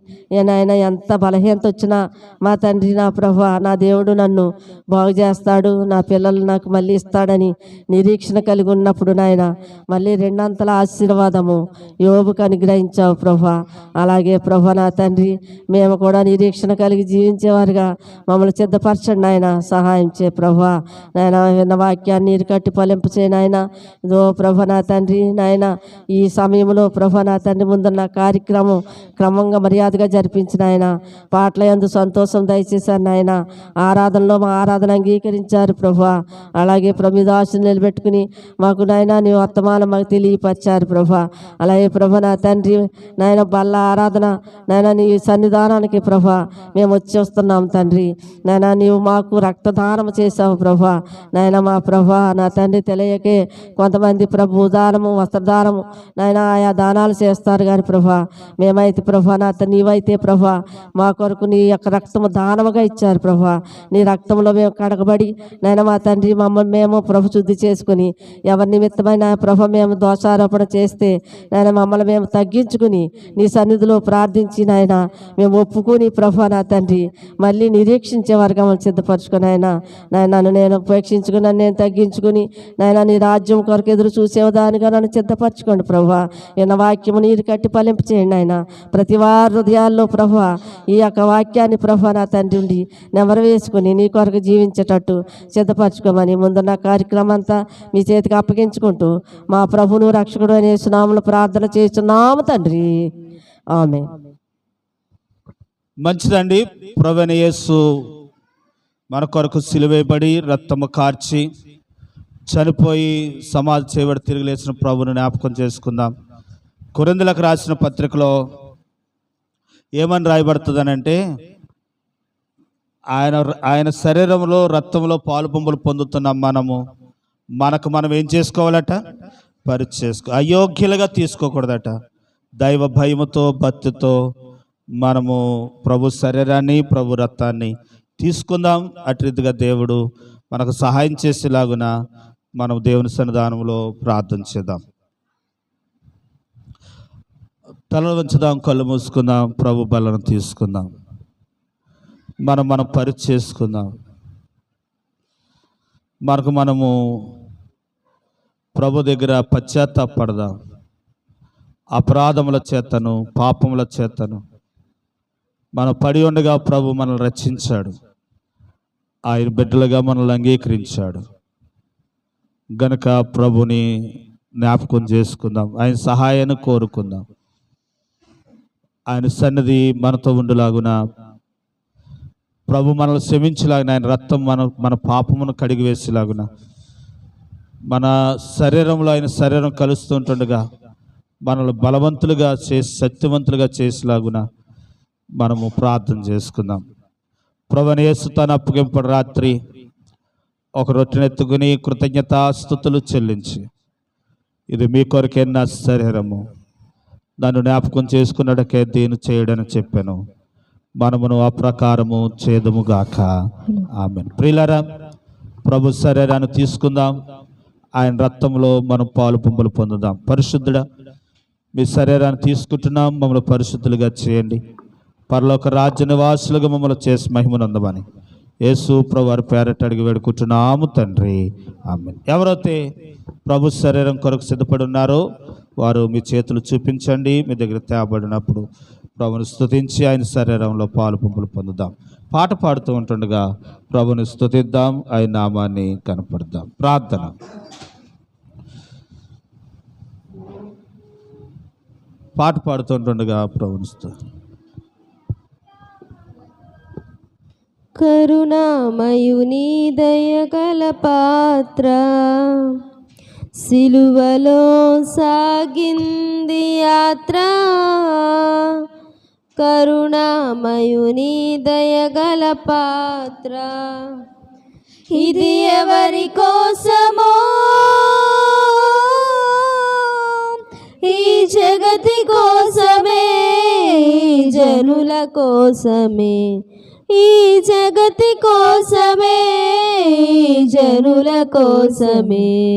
నాయన ఎంత బలహీనత వచ్చినా మా తండ్రి నా ప్రభా నా దేవుడు నన్ను బాగు చేస్తాడు, నా పిల్లలు నాకు మళ్ళీ ఇస్తాడని నిరీక్షణ కలిగి ఉన్నప్పుడు నాయన మళ్ళీ రెండంతల ఆశీర్వాదము యోబుకు అనుగ్రహించావు ప్రభా. అలాగే ప్రభా నా తండ్రి మేము కూడా నిరీక్షణ కలిగి జీవించేవారుగా మమ్మల్ని సిద్ధపరచండి నాయన. సహాయం చే ప్రభా. నాయన విన్న వాక్యాన్ని నీరు కట్టి ఫలింపు చేయి నాయన. ఇదో ప్రభా నా తండ్రి నాయన ఈ సమయంలో ప్రభా నా తండ్రి ముందున్న కార్యక్రమం క్రమంగా మర్యాదగా జరిపించిన ఆయన. పాటల యందు సంతోషం దయచేశారు నాయన. ఆరాధనలో మా ఆరాధన అంగీకరించారు ప్రభా. అలాగే ప్రమిదాశను నిలబెట్టుకుని మాకు నాయన నీ వర్తమానం మాకు తెలియపరిచారు ప్రభా. అలాగే ప్రభా నా తండ్రి నాయన బల్ల ఆరాధన నాయన నీ సన్నిధానానికి ప్రభా మేము వచ్చి వస్తున్నాం తండ్రి. నాయన నీవు మాకు రక్తదానం చేసావు ప్రభా. నాయన మా ప్రభా నా తండ్రి తెలియకే కొంతమంది ప్రభు దానము, వస్త్రదానము నాయన ఆయా దానాలు చేస్తారు కానీ ప్రభా మేమైతే ప్రభా నా నీవైతే ప్రభా మా కొరకు నీ యొక్క రక్తము దానముగా ఇచ్చారు ప్రభా. నీ రక్తంలో మేము కడగబడి నాయన మా తండ్రి మమ్మల్ని మేము ప్రభు శుద్ధి చేసుకుని ఎవరి నిమిత్తమైన ప్రభ మేము దోషారోపణ చేస్తే నాయన మమ్మల్ని మేము తగ్గించుకుని నీ సన్నిధిలో ప్రార్థించి నాయన మేము ఒప్పుకొని ప్రభా నా తండ్రి మళ్ళీ నిరీక్షించే వారుగా మమ్మల్ని సిద్ధపరచుకుని ఆయన నాయన నన్ను నేను ఉపేక్షించుకుని నన్ను నేను తగ్గించుకుని నాయన నీ రాజ్యం కొరకు ఎదురు చూసేదానిగా నన్ను సిద్ధపరచుకోండి ప్రభా. ఈయన వాక్యము నీరు కట్టి ఫలింపు చేయండి ఆయన. ప్రతి వారి హృదయాల్లో ప్రభా ఈ యొక్క వాక్యాన్ని ప్రభా నా తండ్రి ఉండి నెమరు వేసుకుని నీ కొరకు జీవించేటట్టు సిద్ధపరచుకోమని ముందున్న కార్యక్రమం అంతా మీ చేతికి అప్పగించుకుంటూ మా ప్రభును రక్షకుడు అనే సునామములో ప్రార్థన చేస్తున్నాము తండ్రి. ఆమేన్. మంచిదండి. ప్రభువైన యేసు మన కొరకు సిలువేయబడి రక్తము కార్చి చనిపోయి సమాధి చేయబడి తిరిగి లేచిన ప్రభువుని జ్ఞాపకం చేసుకుందాం. కొరింథీయులకు రాసిన పత్రికలో ఏమని రాయబడుతుందనంటే ఆయన శరీరంలో రక్తంలో పాలు పంపులు పొందుతున్నాం మనకు మనం ఏం చేసుకోవాలట? పరిచయం చేసుకో. అయోగ్యులుగా తీసుకోకూడదట. దైవ భయముతో భక్తితో మనము ప్రభు శరీరాన్ని ప్రభు రక్తాన్ని తీసుకుందాం. అటు రీతిగా దేవుడు మనకు సహాయం చేసేలాగున మనం దేవుని సన్నిధానంలో ప్రార్థన చేద్దాం. తలలు వంచుదాం, కళ్ళు మూసుకుందాం, ప్రభు బలను తీసుకుందాం. మనం పరిచయం చేసుకుందాం. మనము ప్రభు దగ్గర పశ్చాత్తాపడదాం. అపరాధముల చేతను పాపముల చేతను మనం పడి ఉండగా ప్రభు మనల్ని రక్షించాడు. ఆయన బిడ్డలుగా మనల్ని అంగీకరించాడు గనుక ప్రభుని జ్ఞాపకం చేసుకుందాం. ఆయన సహాయాన్ని కోరుకుందాం. ఆయన సన్నిధి మనతో ఉండులాగున ప్రభు మనల్ని క్షమించేలాగున ఆయన రక్తం మన పాపమును కడిగి వేసేలాగున మన శరీరంలో ఆయన శరీరం కలుస్తూ ఉంటుండగా మనల్ని బలవంతులుగా చేసి శక్తివంతులుగా చేసేలాగున మనము ప్రార్థన చేసుకుందాం. ప్రభువైన యేసు తన అప్పగింపడి రాత్రి ఒక రొట్టెనెత్తుకుని కృతజ్ఞతాస్తుతులు చెల్లించి, ఇది మీ కొరకే నా శరీరము, నన్ను జ్ఞాపకం చేసుకున్నటకే దీన్ని చేయడని చెప్పాను. మనమును ఆ ప్రకారము చేదుముగాక. ఆమేన్. ప్రియులారా, ప్రభు శరీరాన్ని తీసుకుందాం. ఆయన రక్తంలో మనం పాలు పంపులు పొందుదాం. పరిశుద్ధుడా, మీ శరీరాన్ని తీసుకుంటున్నాం, మమ్మల్ని పరిశుద్ధులుగా చేయండి. పరలోక రాజ్య నివాసులుగా మమ్మల్ని చేసి మహిమనందమని యేసు ప్రభు వారి పేరట అడిగి వేడుకుంటున్నాము తండ్రి, ఆమేన్. ఎవరైతే ప్రభు శరీరం కొరకు సిద్ధపడి ఉన్నారో వారు మీ చేతులు చూపించండి. మీ దగ్గర తేబడినప్పుడు ప్రభుని స్తుతించి ఆయన శరీరంలో పాలు పంపులు పొందుదాం. పాట పాడుతూ ఉంటుండగా ప్రభుని స్తుతిద్దాం, ఆయన నామాన్ని కనపడదాం. ప్రార్థన. పాట పాడుతుంటుండగా ప్రభుని కరుణామయుని దయగల పాత్ర, సిలువలో సాగింది యాత్ర. కరుణామయుని దయగల పాత్ర, ఇది ఎవరి కోసమో, ఈ జగతి కోసమే, జనుల కోసమే, ఈ జగతి కోసమే, జనుల కోసమే.